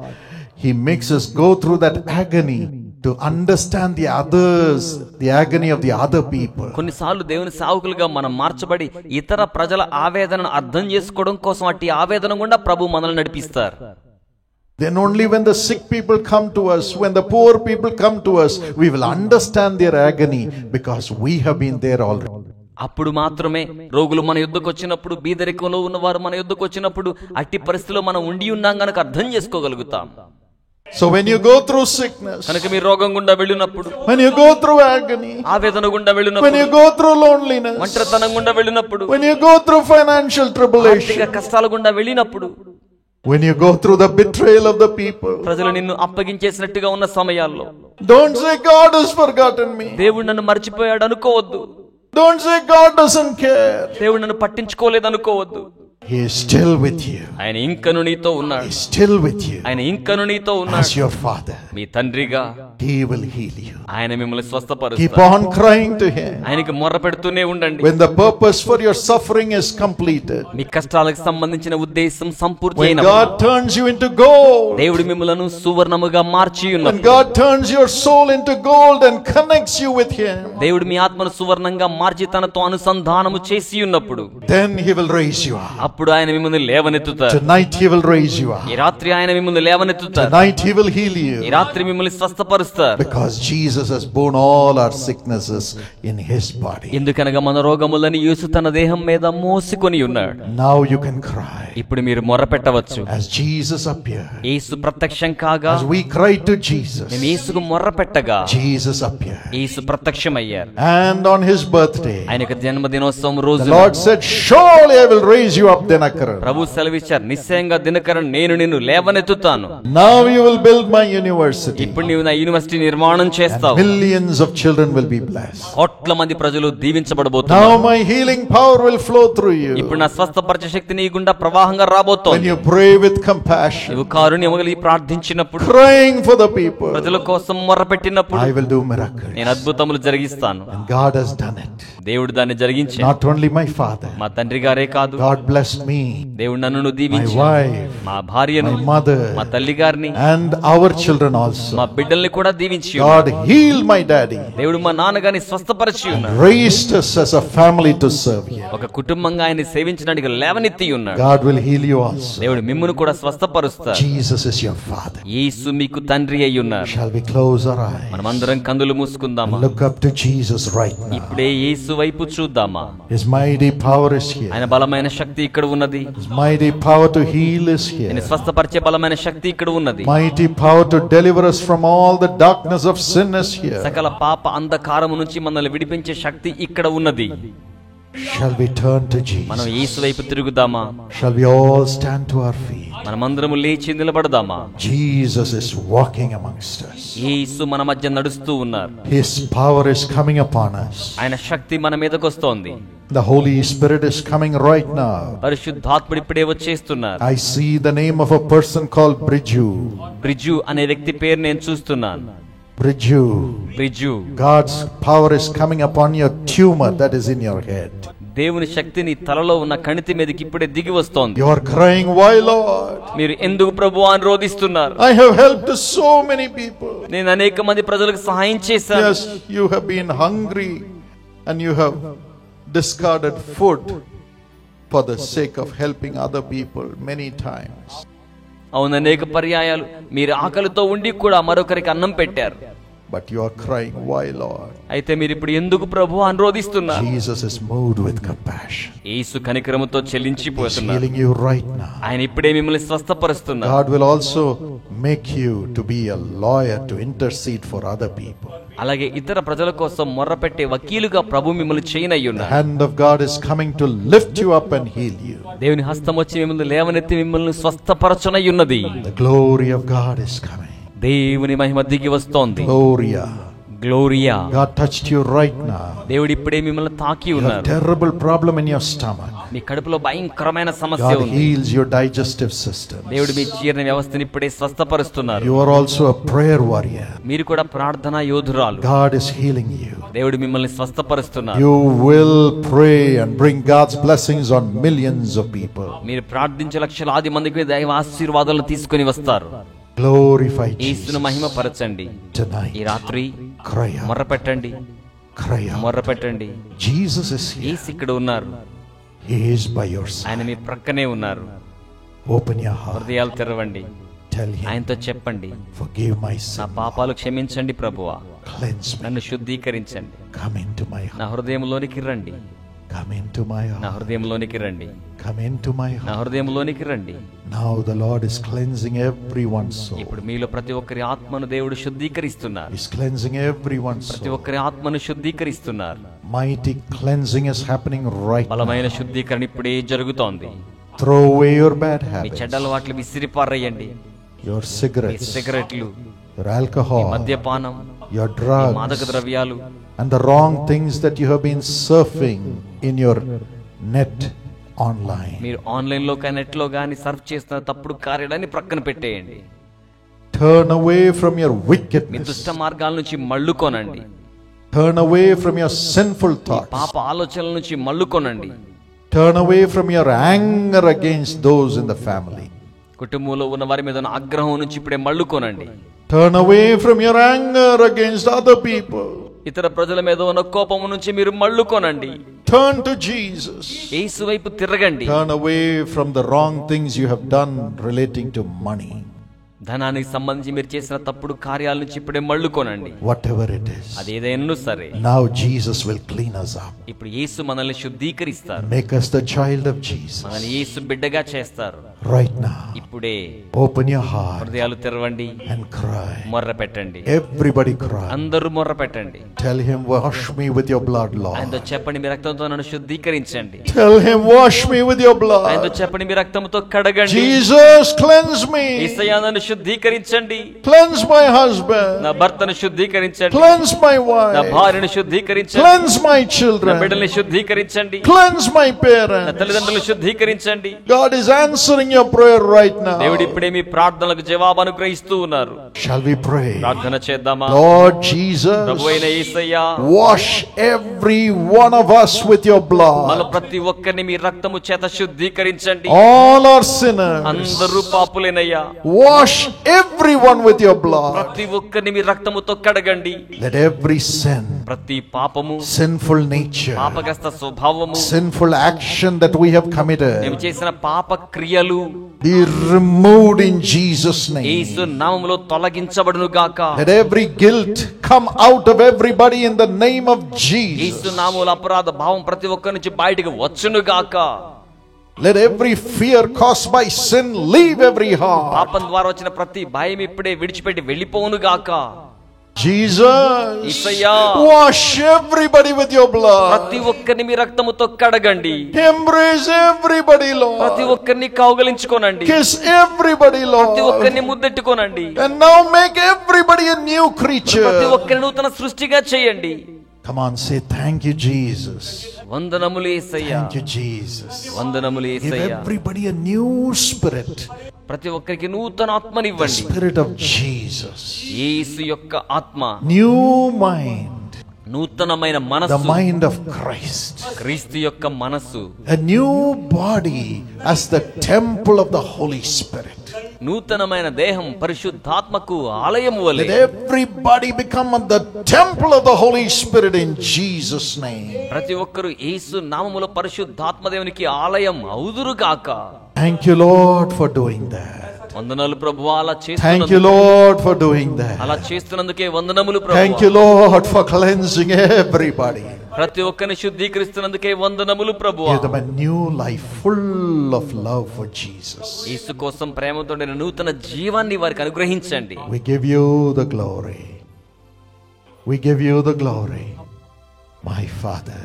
He makes us go through that agony to understand the others, the agony of the other people. కొన్నిసార్లు దేవుని సేవకులుగా మనం మార్చబడి ఇతర ప్రజల ఆవేదనను అర్థం చేసుకోవడం కోసం అట్టి ఆవేదన గుండా ప్రభు మనల్ని నడిపిస్తారు. Then only when the sick people come to us, when the poor people come to us, we will understand their agony because we have been there already. అప్పుడు మాత్రమే రోగులు మన యుద్ధకు వచ్చినప్పుడు, బీదరికంలో ఉన్నవారు మన యుద్ధకు వచ్చినప్పుడు అట్టి పరిస్థితిలో మనం ఉండి ఉన్నాం కనుక అర్థం చేసుకోగలుగుతాం. So when you go through sickness, కనుక మీరు రోగం గుండా వెళ్ళినప్పుడు, when you go through agony, ఆవేదన గుండా when వెళ్ళినప్పుడు, you go through loneliness, ఒంటరితనం గుండా వెళ్ళినప్పుడు, when you go through financial ఆర్థిక tribulation, కష్టాల గుండా వెళ్ళినప్పుడు, when you go through the betrayal of the people, ప్రజలు నిన్ను అప్పగించేసినట్టుగా ఉన్న సమయాల్లో don't say God has forgotten me. దేవుడు నన్ను మర్చిపోయాడు అనుకోవద్దు. Don't say God doesn't care. దేవుడు నన్ను పట్టించుకోలేదు అనుకోవద్దు. He is still with you. ఆయన ఇంకను నీతో He ఉన్నాడు. is still with you ఆయన ఇంకను నీతో as ఉన్నాడు. your Father. మీ తండ్రిగా He will heal you. ఆయన మిమ్మల్ని Keep స్వస్థపరుస్తాడు. on crying to Him. ఆయనకి మొర్ర పెడుతూనే ఉండండి. When the purpose for your suffering is completed, మీ కష్టాలకు సంబంధించిన ఉద్దేశం సంపూర్తి when అయినప్పుడు, God turns you into gold, దేవుడు మిమ్మలను సువర్ణముగా మార్చి when ఉన్నప్పుడు, God turns your soul into gold and connects you with Him, దేవుడు మీ ఆత్మను సువర్ణంగా మార్చి తనతో అనుసంధానము చేసి ఉన్నప్పుడు, then He will raise you up. అప్పుడు ఆయన మిమ్మల్ని లేవనెత్తుతారు. Tonight he will raise you up. ఈ రాత్రి ఆయన మిమ్మల్ని లేవనెత్తుతారు. Tonight he will heal you. ఈ రాత్రి మిమ్మల్ని స్వస్థపరుస్తారు. Because Jesus has borne all our sicknesses in his body. ఎందుకనగా మన రోగములని యేసు తన దేహం మీద మోసుకొని ఉన్నాడు. Now you can cry. ఇప్పుడు మీరు మొర్రపెట్టవచ్చు. As Jesus appeared. యేసు ప్రత్యక్షం కాగా, as we cried to Jesus, మేము యేసుకు మొర్రపెట్టగా Jesus appeared. Yesu ప్రత్యక్షమయ్యారు. And on his birthday, ఆయన యొక్క జన్మదినోత్సవం రోజు the Lord said, surely I will raise you up, Dinakaran. ప్రభు సెలవిచ్చారు, నిశ్చయంగా దినకరన్ నేను నిన్ను లేవనెత్తుతాను. Now you will build my university. ఇప్పుడు నీవు నా యూనివర్సిటీ నిర్మాణం చేస్తావు. Millions of children will be blessed. కోట్ల మంది ప్రజలు దీవించబడబోతున్నారు. Now my healing power will flow through you. ఇప్పుడు నా స్వస్థపరిచే శక్తి నీ గుండా ప్రవాహంగా రాబోతోంది. When you pray with compassion, నీవు కారుణ్యం కలిగి ప్రార్థించినప్పుడు, crying for the people, ప్రజల కోసం మొర్రపెట్టినప్పుడు I will do miracles. నేను అద్భుతములు జరిగిస్తాను. And God has done it. దేవుడు దాన్ని జరిగించాడు. Not only my father, మా తండ్రి గారే కాదు, God blessed me, దేవుడు నన్ను my దీవించాడు, wife, మా భార్యను, my mother, మా తల్లి గారిని, and our children also. మా బిడ్డల్ని కూడా దీవించి God healed my daddy, దేవుడు మా నాన్నగారిని స్వస్థపరిచి ఉన్నాడు. raised us as a family to serve him. ఒక కుటుంబంగా ఆయన సేవించడానికి లేవనెత్తి ఉన్నాడు. God will heal you also. దేవుడు మిమ్మును కూడా స్వస్థపరుస్తాడు. Jesus is your father. యేసు మీకు తండ్రి అయి ఉన్నారు. Shall we close our eyes? మనమందరం కందులు మూసుకుందామా? Look up to Jesus right now. ఇప్పుడే యేసు వైపు చూద్దామా? His mighty power is here. ఆయన బలమైన శక్తి ఇక్కడ ఉన్నది. His mighty power to heal is ఆయన here. స్వస్థపరిచే బలమైన శక్తి ఇక్కడ ఉన్నది. Mighty power to deliver us from all the darkness of sin is here. సకల పాప అంధకారము నుంచి మనల్ని విడిపించే శక్తి ఇక్కడ ఉన్నది. Shall we turn to మనం Jesus? యేసు వైపు తిరుగుదామా? Shall we all stand to our feet? మనమందరము లేచి నిలబడదామా? Jesus is walking amongst us. యేసు మన మధ్య నడుస్తూ ఉన్నారు. His power is coming upon us. ఆయన శక్తి మన మీదకి వస్తోంది. The Holy Spirit is coming right now. పరిశుద్ధాత్ముడు ఇప్పుడే వచ్చేస్తున్నారు. I see the name of a person called Bridju. Bridge అనే వ్యక్తి పేరు నేను చూస్తున్నాను. Bridju. Bridge. God's power is coming upon your tumor that is in your head. దేవుని శక్తి నీ తలలో ఉన్న కణితి మీదకి ఇప్పుడే దిగి వస్తోంది. You are crying, why Lord? మీరు ఎందుకు ప్రభువా అని రోదిస్తున్నారు? I have helped so many people. నేను అనేక మంది ప్రజలకు సహాయం చేశాను. Yes, you have been hungry and you have discarded food for the sake of helping other people many times. అవును, అనేక పర్యాయాలు మీరు ఆకలితో ఉండి కూడా మరొకరికి అన్నం పెట్టారు. But you are crying, why Lord? అయితే మీరు ఇప్పుడు ఎందుకు ప్రభువా అని రోదిస్తున్నారు? Jesus is moved with compassion. Yesu కనికరముతో He's చెల్లించిపోతున్నారు. healing you right now. ఆయన ఇప్పుడే మిమ్మల్ని స్వస్థపరుస్తున్నారు. God will also make you to be a lawyer to intercede for other people. అలాగే ఇతర ప్రజల కోసం మొర్రపెట్టే వకీలుగా ప్రభు మిమ్మల్ని The చేయనయ్యున్నారు. hand of God is coming to lift you up and heal you. దేవుని హస్తం వచ్చి మిమ్మల్ని లేవనెత్తి మిమ్మల్ని స్వస్థపరచనయ్యున్నది. The glory of God is coming. దేవుని మహిమ దిగి వస్తోంది. Gloria. Gloria. God touched you right now. దేవుడు ఇప్పుడే మిమ్మల్ని తాకి You have ఉన్నారు. terrible problem in your stomach. మీ కడుపులో భయంకరమైన సమస్య God ఉంది. heals your digestive system. దేవుడు మీ జీర్ణ వ్యవస్థని ఇప్పుడే స్వస్థపరుస్తున్నారు. You are also a prayer warrior. మీరు కూడా ప్రార్థనా యోధురాలు. God is healing you. దేవుడు మిమ్మల్ని స్వస్థపరుస్తున్నారు. You will pray and bring God's blessings on millions of people. మీరు ప్రార్థించే లక్షలాది మందికి దైవ ఆశీర్వాదాలను తీసుకొని వస్తారు. Glorify యేసును Jesus. మహిమపరచండి. Tonight, ఈ రాత్రి cry out. మొర్రపెట్టండి, Cry out. మొర్రపెట్టండి. Jesus is here. యేసు ఇక్కడ ఉన్నారు. He is by your ఆయన side. మీ ప్రక్కనే ఉన్నారు. Open your heart. హృదయాలు తెరవండి. Tell him, ఆయనతో చెప్పండి, forgive my నా sin. పాపాలు క్షమించండి ప్రభువా, Cleanse me. నన్ను శుద్ధీకరించండి. Come into my నా heart. హృదయంలోనికి రండి. Come into my నా heart. హృదయంలోనికి రండి. Come into my నా heart. హృదయంలోనికి రండి. Now the Lord is cleansing everyone's soul. ఇప్పుడు మీలో ప్రతి ఒక్కరి ఆత్మను దేవుడు శుద్ధీకరిస్తున్నారు. He's cleansing everyone's ప్రతి soul. ఒక్కరి ఆత్మను శుద్ధీకరిస్తున్నారు. Mighty cleansing is happening right now. బలమైన శుద్ధీకరణ ఇప్పుడే జరుగుతోంది. Throw away your bad me habits, చెడ్డ అలవాట్లు విసిరిపారేయండి. your మీ cigarettes, సిగరెట్లు, your alcohol, మద్యపానం, your మాదక drugs, ద్రవ్యాలు, and the wrong things that you have been surfing in your net online. మీరు ఆన్లైన్ లో కానీ నెట్ లో కానీ సర్ఫ్ చేస్తున్న తప్పుడు కార్యాలని ప్రక్కన పెట్టేయండి. Turn away from your me wickedness. దుష్ట మార్గాల నుంచి మళ్ళుకోనండి. Turn away from your sinful thoughts. పాప ఆలోచనల నుంచి మళ్ళుకోనండి. Turn away from your anger against those in the family. కుటుంబంలో ఉన్న వారి మీద ఉన్న ఆగ్రహం నుంచి ఇప్పుడే మళ్ళుకోనండి. Turn away from your anger against other people. ఇతర ప్రజల మీద ఉన్న కోపం నుంచి మీరు మళ్ళుకోనండి. Turn to Jesus. యేసు వైపు తిరగండి. Turn away from the wrong things you have done relating to money. ధనానికి సంబంధించి మీరు చేసిన తప్పుడు కార్యాల నుంచి ఇప్పుడే మళ్ళుకోనండి. Whatever it is. అదేదైనా సరే. Now Jesus will clean us up. ఇప్పుడు యేసు మనల్ని శుద్ధీకరిస్తారు. Make us the child of Jesus. మనల్ని యేసు బిడ్డగా చేస్తారు. Right now. ఇప్పుడే Open your heart. హృదయాలు తెరవండి. And cry. మొర్ర పెట్టండి. Everybody cry. అందరూ మొర్ర పెట్టండి. Tell him, wash me with your blood, Lord. ఆయనతో చెప్పండి, మీ రక్తంతో నన్ను శుద్ధీకరించండి. Tell him, wash me with your blood. ఆయనతో చెప్పండి, మీ రక్తంతో కడగండి. Jesus, cleanse me. యేసయ్యా నన్ను శుద్ధీకరించండి. Cleanse my husband. నా భర్తను శుద్ధీకరించండి. Cleanse my నా wife. భార్యను శుద్ధీకరించండి. Cleanse my నా children. బిడ్డల్ని శుద్ధీకరించండి. Cleanse my నా parents. తల్లిదండ్రులను శుద్ధీకరించండి. God is answering your prayer right now. దేవుడు ఇప్పుడే మీ ప్రార్థనలకు జవాబు అనుగ్రహిస్తూ ఉన్నారు. Shall we pray? ప్రార్థన చేద్దామా? Lord Jesus, ప్రభువైన యేసయ్యా, wash every one of us with your మన blood. ప్రతి ఒక్కరిని మీ రక్తము చేత శుద్ధీకరించండి. All are sinners. అందరూ పాపులేనయ్యా. Wash everyone with your blood. ప్రతి ఒక్కరిని మీ రక్తముతో కడగండి. Let every sin, ప్రతి పాపము, sinful nature, పాపగ్రస్త స్వభావము, sinful action that we have మేము committed చేసిన పాప క్రియలు be removed in Jesus' Yesu name. నామములో తొలగించబడును గాక. Let every guilt come out of everybody in the name of Jesus. యేసు నామములో అపరాధ భావం ప్రతి ఒక్కరి నుంచి బయటకు వచ్చును గాక. Let every fear caused by sin leave every heart. పాపం ద్వారా వచ్చిన ప్రతి భయం ఇప్పుడే విడిచిపెట్టి వెళ్ళిపోవును గాక. Jesus, Yesayya, wash everybody with your blood. ప్రతి ఒక్కరిని మీ రక్తముతో కడగండి. Embrace everybody, ప్రతి Lord. ఒక్కరిని కౌగలించుకోనండి. Kiss everybody, ప్రతి ఒక్కరిని Lord. ముద్దెట్టుకోనండి. And now make everybody a new ప్రతి creature. ఒక్కరిని నూతన సృష్టిగా చేయండి. Come on, say thank you, Jesus. వందనములు యేసయ్యా, Thank you, Jesus. వందనములు Give Yesayya. everybody a new spirit. ప్రతి ఒక్కరికి నూతన The ఆత్మనివ్వండి. spirit of Jesus. యేసు యొక్క ఆత్మ, New mind. నూతనమైన The మనస్సు, mind of Christ. క్రీస్తు యొక్క మనస్సు, A new body as the temple of the Holy Spirit. నూతనమైన దేహం పరిశుద్ధాత్మకు ఆలయము వలె. Let everybody become the temple of the Holy Spirit in Jesus' name. ప్రతి ఒక్కరు యేసు నామములో పరిశుద్ధాత్మ దేవునికి ఆలయం అవుదురుగాక. Thank you, Lord, for doing that. వందనాలు ప్రభువా, అలా Thank you, చేస్తున్నందుకు, Lord, for doing అలా that. చేస్తున్నందుకే వందనములు Thank ప్రభువా. you, Lord, for cleansing everybody. ప్రతి ఒక్కరిని శుద్ధీకరిస్తున్నందుకే వందనములు ప్రభువా. Give them a new life full of love for Jesus. యేసు కోసం ప్రేమతో నిండిన నూతన జీవాన్ని వారికి అనుగ్రహించండి. We give you the glory. We give you the glory. My Father,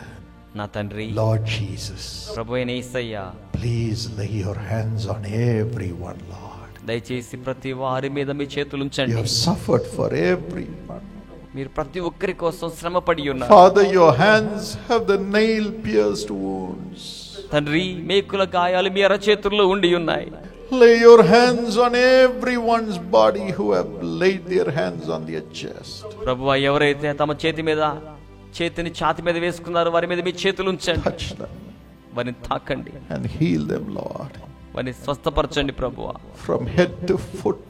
నా తండ్రి, Lord Jesus, ప్రభువైన యేసయ్యా, please lay your hands on everyone, Lord. దయచేసి ప్రతి వారి మీద మీ చేతులు You ఉంచండి. have suffered for everyone. మీరు ప్రతి ఒక్కరి కోసం శ్రమ పడి ఉన్నారు. Father, your hands have the nail-pierced wounds. తండ్రి, మేకుల గాయాలు మీ అరచేతుల్లో ఉండి ఉన్నాయి. Lay your hands on everyone's body who have laid their hands on their chest. ప్రభువా, ఎవరైతే తమ చేతిని ఛాతి మీద వేసుకున్నారో వారి మీద మీ చేతులు ఉంచండి. Touch them వారిని తాకండి, and heal them, Lord. వారిని స్వస్థపరచండి ప్రభువా. From head to foot,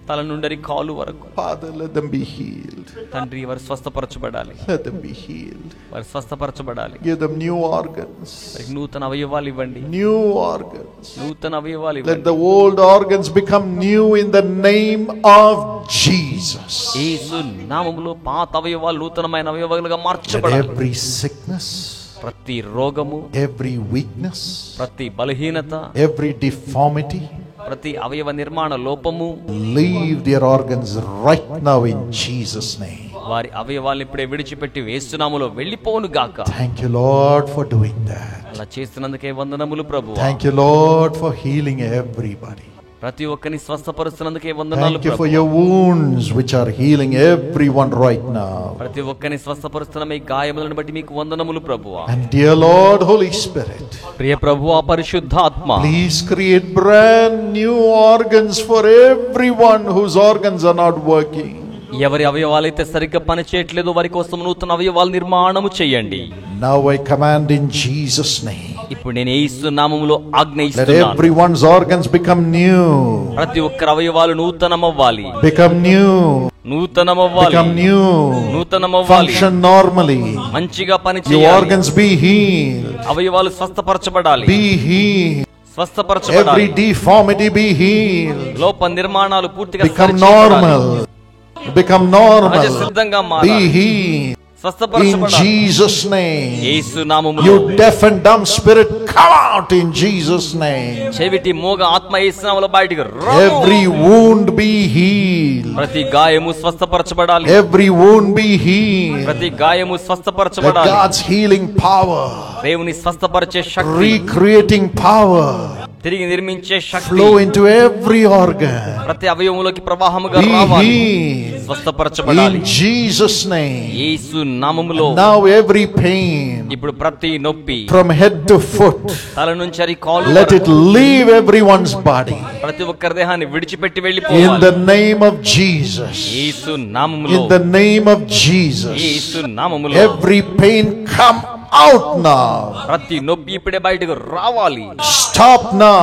తల నుండి కాలు వరకు Father, let them be healed. తండ్రి, వారు స్వస్థపరచబడాలి. Let them be healed. వారు స్వస్థపరచబడాలి. Give them new organs. వారికి నూతన అవయవాలు ఇవ్వండి. New organs. నూతన అవయవాలు Let ఇవ్వండి. the old organs become new in the name of Jesus. యేసు నామములో పాత అవయవాలు నూతనమైన అవయవాలుగా Let మార్చబడాలి. every sickness, ప్రతి రోగము, every weakness, ప్రతి బలహీనత, every deformity ప్రతి అవయవ నిర్మాణ లోపము leave their organs right now in Jesus' name. వారి అవయవాలను ఇప్పుడే విడిచిపెట్టి యేసునామములో వెళ్ళిపోవును గాక. Thank you, Lord, for doing that. అలా చేస్తున్నందుకే వందనములు ప్రభువా. Thank you, Lord, for healing everybody. ప్రతి ఒక్కరిని స్వస్థపరుస్తున్నందుకే వందనాలు Thank you for ప్రభువా. your wounds which are healing everyone right now. ప్రతి ఒక్కరిని స్వస్థపరుస్తున్న మీ గాయములను బట్టి మీకు వందనములు ప్రభువా. And dear Lord, Holy Spirit, ప్రియ ప్రభువా, పరిశుద్ధాత్మ, please create brand new organs for everyone whose organs are not working. ఎవరి అవయవాలైతే సరిగ్గా పని చేయట్లేదో వారి కోసం నూతన అవయవాల నిర్మాణము చేయండి. Now I command in Jesus' name. ఇప్పుడు నేను యేసు నామములో Let ఆజ్ఞయిస్తున్నాను. everyone's organs become new. ప్రతి ఒక్కరి అవయవాలు నూతనమవ్వాలి. Become new. నూతనమవ్వాలి. Become new. నూతనమవ్వాలి. Function normally. మంచిగా పని Your చేయాలి. organs be healed. అవయవాలు స్వస్థపరచబడాలి. Be healed. స్వస్థపరచబడాలి. Every deformity be healed. లోప నిర్మాణాలు పూర్తిగా Become సరిచేయబడాలి. normal. Become normal. సిద్ధంగా Be మారాలి. healed. In స్వస్థపరచబడాలి. Jesus' name. యేసు నామములో. You deaf and dumb spirit, come out in Jesus' name. చెవిటి మోగ ఆత్మ యేసు నామములో బయటికి రా. Every wound be healed. ప్రతి గాయము స్వస్థపరచబడాలి. Every wound be healed. ప్రతి గాయము Let స్వస్థపరచబడాలి. God's healing power, దేవుని స్వస్థపరిచే శక్తి, recreating power, తిరిగి నిర్మించే శక్తి flow into every organ. ప్రతి అవయవములోకి ప్రవాహముగా Be రావాలి. healed స్వస్థపరచబడాలి. in Jesus' name. యేసు నామములో. Now every pain ఇప్పుడు ప్రతి నొప్పి from head to foot, తల నుంచి అరి కాలు let it leave everyone's body. ప్రతి ఒక్కరి దేహాన్ని విడిచిపెట్టి In వెళ్ళిపోవాలి. the name of Jesus. యేసు నామములో. In the name of Jesus. యేసు నామములో. Every pain come out now. ప్రతి నొప్పి ఇప్పుడే బయటకు రావాలి. Stop now.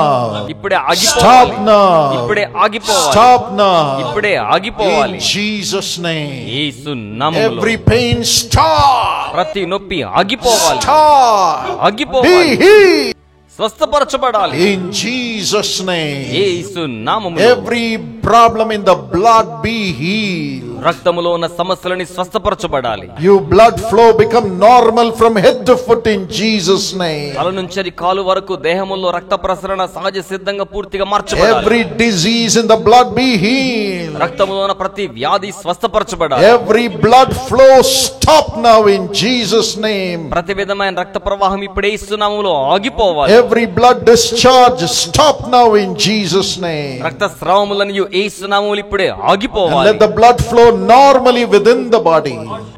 ఇప్పుడే Stop ఆగిపోవాలి. now. ఇప్పుడే ఆగిపోవాలి. Stop now. ఇప్పుడే ఆగిపోవాలి. In Jesus' name. యేసు నామములో. Every pain stop. ప్రతి నొప్పి ఆగిపోవాలి. Stop. ఆగిపోవాలి. Be healed. స్వస్థపరచబడాలి. In Jesus' name. యేసు నామములో. Every problem in the blood be healed. రక్తములో ఉన్న సమస్యలని స్వస్థపరచబడాలి. You blood flow become normal from head to foot in Jesus' name. తల నుంచి కాలు వరకు దేహములో రక్త ప్రసరణ సహజ సిద్ధంగా పూర్తిగా మార్చబడాలి. Every disease in the blood be healed. రక్తములో ఉన్న ప్రతి వ్యాధి స్వస్థపరచబడాలి. Every blood flow stop now in Jesus' name. ప్రతి విధమైన రక్త ప్రవాహం ఇప్పుడే యేసు నామములో ఆగిపోవాలి. Every blood discharge stop now in Jesus' name. రక్త స్రావములను యేసు నామములో ఇప్పుడే And ఆగిపోవాలి. let the blood flow normally within the body.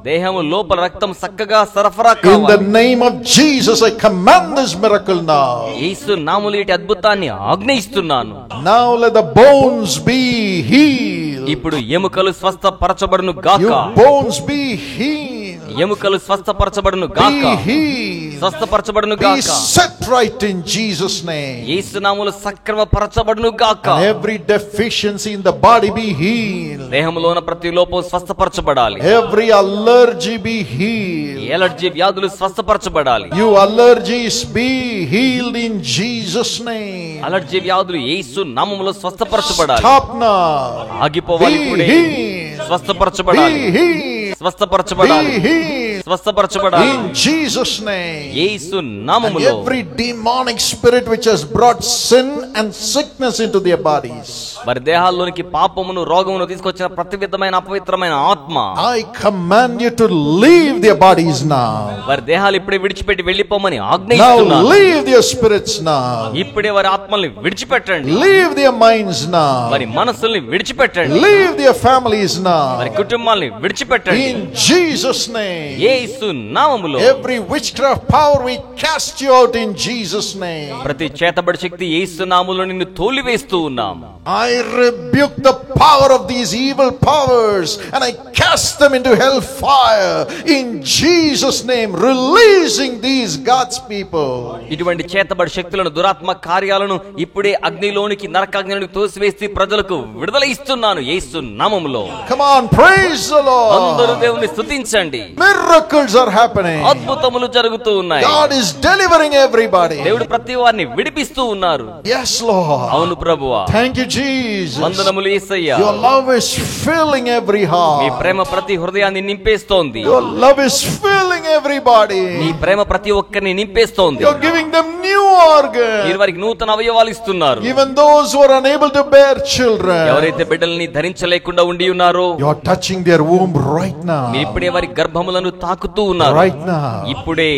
దేహము లోపల రక్తం చక్కగా సరఫరా In the కావాలి. name of Jesus I command this miracle now. యేసు నామములో ఈ అద్భుతాన్ని ఆజ్ఞయిస్తున్నాను. Now let the bones be healed. ఇప్పుడు ఎముకలు స్వస్థపరచబడును గాక. You bones be healed. ఎముకలు స్వస్థపరచబడును గాక. Be healed. స్వస్థపరచబడును Be గాక. set right in Jesus' name. యేసు నామములో సక్రమపరచబడును గాక. And every deficiency in the body be healed. దేహములో ఉన్న ప్రతి లోపం స్వస్థపరచబడాలి. Every allergy be healed. Allergy వ్యాధులు స్వస్థపరచబడాలి. You allergies be healed in Jesus' name. Allergy వ్యాధులు యేసు నామములో స్వస్థపరచబడాలి. Stop now. ఆగిపోవాలి. Be ఇప్పుడే healed. స్వస్థపరచబడాలి. Be healed. స్వస్థపరచబడాలి. Be healed. స్వస్థపరచబడాలి. In Jesus' name. Yesu And నామములో. every demonic spirit which has brought sin and sickness into their bodies, వారి దేహాల్లోనికి పాపమును రోగమును తీసుకొచ్చిన ప్రతి విధమైన అపవిత్రమైన ఆత్మ, I command you to leave their bodies now. వారి దేహాలు ఇప్పుడే విడిచిపెట్టి వెళ్ళిపోమని Now ఆజ్ఞయిస్తున్నాను. leave their spirits now. ఇప్పుడే వారి ఆత్మల్ని విడిచిపెట్టండి. Leave their minds now. వారి మనసుల్ని విడిచిపెట్టండి. Leave their families వారి now. కుటుంబాల్ని విడిచిపెట్టండి. In Jesus' name. యేసు నామములో. Every witchcraft power we cast you out in Jesus' name. ప్రతి చేతబడి శక్తి యేసు నామములో నిన్ను తోలివేస్తూ ఉన్నాం. I rebuke the power of these evil powers and I cast them into hell fire in Jesus' name, releasing these God's people. ఇటువంటి చేతబడి శక్తులను దురాత్మ కార్యాలను ఇప్పుడే అగ్నిలోనికి నరకాగ్నిలోనికి తోసివేసి ప్రజలకు విడుదల ఇస్తున్నాను యేసు నామములో. Come on, praise the అందరూ Lord. దేవుని స్తుతించండి. Miracles are happening. అద్భుతములు జరుగుతూ ఉన్నాయి. God is delivering everybody. దేవుడు ప్రతి వారిని విడిపిస్తూ ఉన్నారు. Yes, Lord. అవును ప్రభువా. Thank you, Jesus. వందనములు యేసయ్యా. Your love is filling every me heart. ప్రేమ ప్రతి హృదయాన్ని నింపేస్తోంది. Your love is filling everybody. నీ ప్రేమ ప్రతి ఒక్కరిని నింపేస్తోంది. You're giving them new organs. మీరు వారికి నూతన అవయవాలు ఇస్తున్నారు. Even those who are unable to bear children, ఎవరైతే బిడ్డల్ని ధరించలేకుండా ఉండి ఉన్నారో you're touching their womb right now. మీరు ఇప్పుడే వారి గర్భములను తాకుతూ ఉన్నారు. Right now. ఇప్పుడే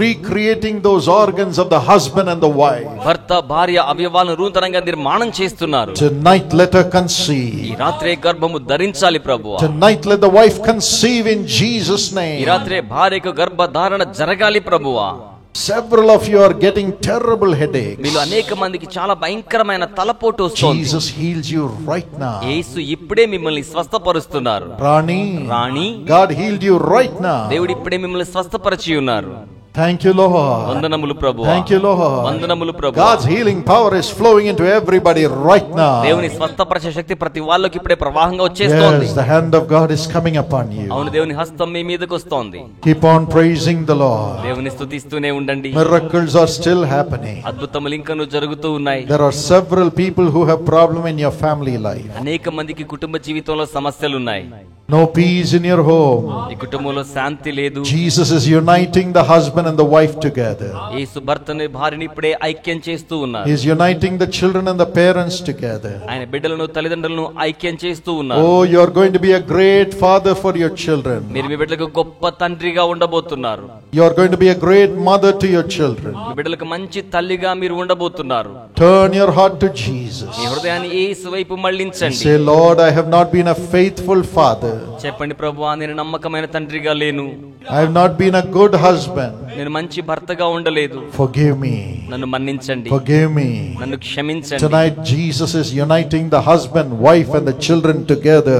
Recreating those organs of the husband and the wife. భర్త భార్య అవయవాలను నూతనంగా నిర్మాణం చేస్తున్నారు. Tonight let her ఈ conceive. రాత్రే గర్భము ధరించాలి ప్రభువా. Tonight let the wife conceive in Jesus' ఈ name. రాత్రే భార్యకు గర్భధారణ జరగాలి ప్రభువా. Several of you are getting terrible headaches. మీలో అనేక మందికి చాలా భయంకరమైన తలపోటు వస్తోంది. Jesus heals you right now. యేసు ఇప్పుడే మిమ్మల్ని స్వస్థపరుస్తున్నారు. రాణి God healed you right now. దేవుడు ఇప్పుడే మిమ్మల్ని స్వస్థపరిచి ఉన్నారు. Thank you, Lord. వందనములు ప్రభువా. Thank you, Lord. వందనములు ప్రభువా. God's healing power is flowing into everybody right now. దేవుని స్వస్థపరిచే శక్తి ప్రతి వాళ్ళకి ఇప్పుడే ప్రవాహంగా వచ్చేస్తోంది. Yes, the hand of God is coming upon you. అవును, దేవుని హస్తం మీ మీదకి వస్తోంది. Keep on praising the Lord. దేవుని స్తుతిస్తూనే ఉండండి. Miracles are still happening. అద్భుతములు ఇంకనూ జరుగుతూ ఉన్నాయి. There are several people who have problem in your family life. అనేక మందికి కుటుంబ జీవితంలో సమస్యలు ఉన్నాయి. No peace in your home. ఈ కుటుంబంలో శాంతి లేదు. Jesus is uniting the husband and the wife together. యేసు భర్తని భార్యని ఇప్పుడే ఐక్యం చేస్తూ ఉన్నారు. He is uniting the children and the parents together. ఆయన బిడ్డలను తల్లిదండ్రులను ఐక్యం చేస్తూ ఉన్నారు. Oh, you are going to be a great father for your children. మీరు మీ బిడ్డలకు గొప్ప తండ్రిగా ఉండబోతున్నారు. You are going to be a great mother to your children. మీ బిడ్డలకు మంచి తల్లిగా మీరు ఉండబోతున్నారు. Turn your heart to Jesus. మీ హృదయాన్ని యేసు వైపు మళ్ళించండి. Say, Lord, I have not been a faithful father. చెప్పండి, ప్రభువా, నేను నమ్మకమైన తండ్రిగా లేను. I have not been a good husband. నేను మంచి భర్తగా ఉండలేదు. Forgive me. నన్ను మన్నించండి. Forgive me. నన్ను క్షమించండి. Tonight Jesus is uniting the husband, wife and the children together,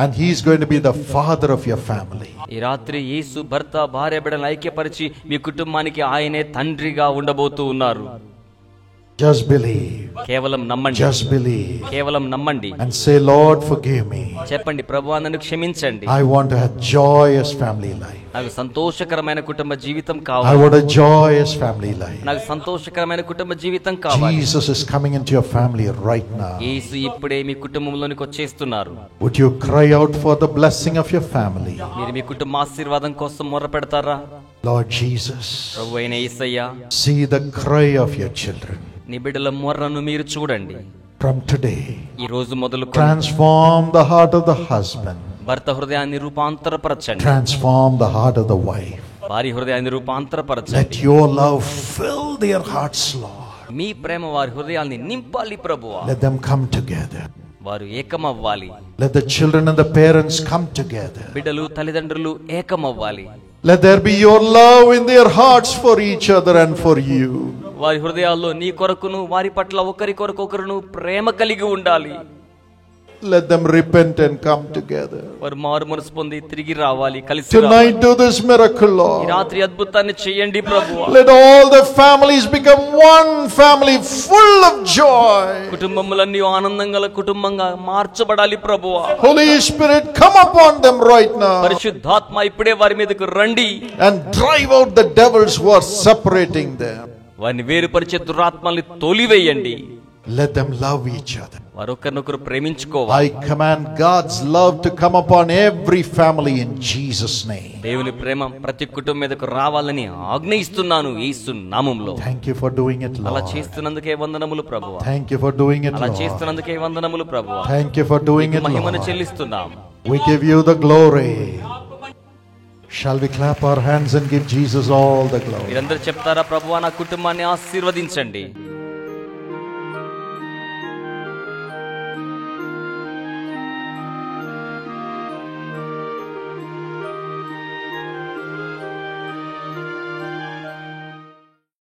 and he is going to be the father of your family. ఈ రాత్రి యేసు భర్త భార్య బిడ్డలను ఐక్యపరిచి మీ కుటుంబానికి ఆయనే తండ్రిగా ఉండబోతూ ఉన్నారు. Just believe. కేవలం నమ్మండి. Just believe. కేవలం నమ్మండి. And say, Lord, forgive me. చెప్పండి, ప్రభువా, నన్ను క్షమించండి. I want to have joyous family life. నాకు సంతోషకరమైన కుటుంబ జీవితం I కావాలి. want a joyous family life. నాకు సంతోషకరమైన కుటుంబ జీవితం కావాలి. Jesus is coming into your family right now. యేసు ఇప్పుడే మీ కుటుంబంలోనికి వచ్చేస్తున్నారు. Would you cry out for the blessing of your family? మీరు మీ కుటుంబ ఆశీర్వాదం కోసం మొర్ర పెడతారా? Lord Jesus, ప్రభువైన యేసయ్యా, see the cry of your children. నీ బిడ్డల మొర్రను మీరు చూడండి. From today, ఈ రోజు మొదలు transform the heart of the husband. భర్త హృదయాన్ని రూపాంతరపరచండి. Transform the heart of the wife. వారి హృదయాన్ని రూపాంతరపరచండి. Let your love fill their hearts, Lord. మీ ప్రేమ వారి హృదయాల్ని నింపాలి ప్రభువా. Let them come together. వారు ఏకమవ్వాలి. Let the children and the parents come together. బిడ్డలు తల్లిదండ్రులు ఏకమవ్వాలి. Let there be your love in their hearts for each other and for you. వారి హృదయాల్లో నీ కొరకును వారి పట్ల ఒకరి కొరకు ఒకరును ప్రేమ కలిగి ఉండాలి. Let them repent and come together. వారు మారు మనసు పొంది తిరిగి రావాలి, కలిసి Tonight do this miracle, ఈ Lord. రాత్రి అద్భుతాన్ని చేయండి ప్రభువా. Let all the families become one family full of joy. కుటుంబములన్నీ ఆనందం గల కుటుంబంగా మార్చబడాలి ప్రభువా. Holy Spirit, come upon them right now పరిశుద్ధాత్మ ఇప్పుడే వారి మీదకు రండి. and drive out the devils who are separating them. వారిని వేరుపరిచే దురాత్మల్ని తోలివేయండి. Let them love each other. వారొకరినొకరు ప్రేమించుకోవాలి. I command God's love to come upon every family in Jesus' name. దేవుని ప్రేమ ప్రతి కుటుంబం మీదకు రావాలని ఆజ్ఞయిస్తున్నాను యేసు నామములో. Thank you for doing it, అలా Lord. చేస్తున్నందుకే వందనములు ప్రభువా. Thank you for doing it, అలా Lord. చేస్తున్నందుకే వందనములు ప్రభువా. Thank you for doing it, మహిమను Lord. చెల్లిస్తున్నాం. We give you the glory. Shall we clap our hands and give Jesus all the glory? మీరందరూ చెప్తారా, ప్రభువా నా కుటుంబాన్ని ఆశీర్వదించండి.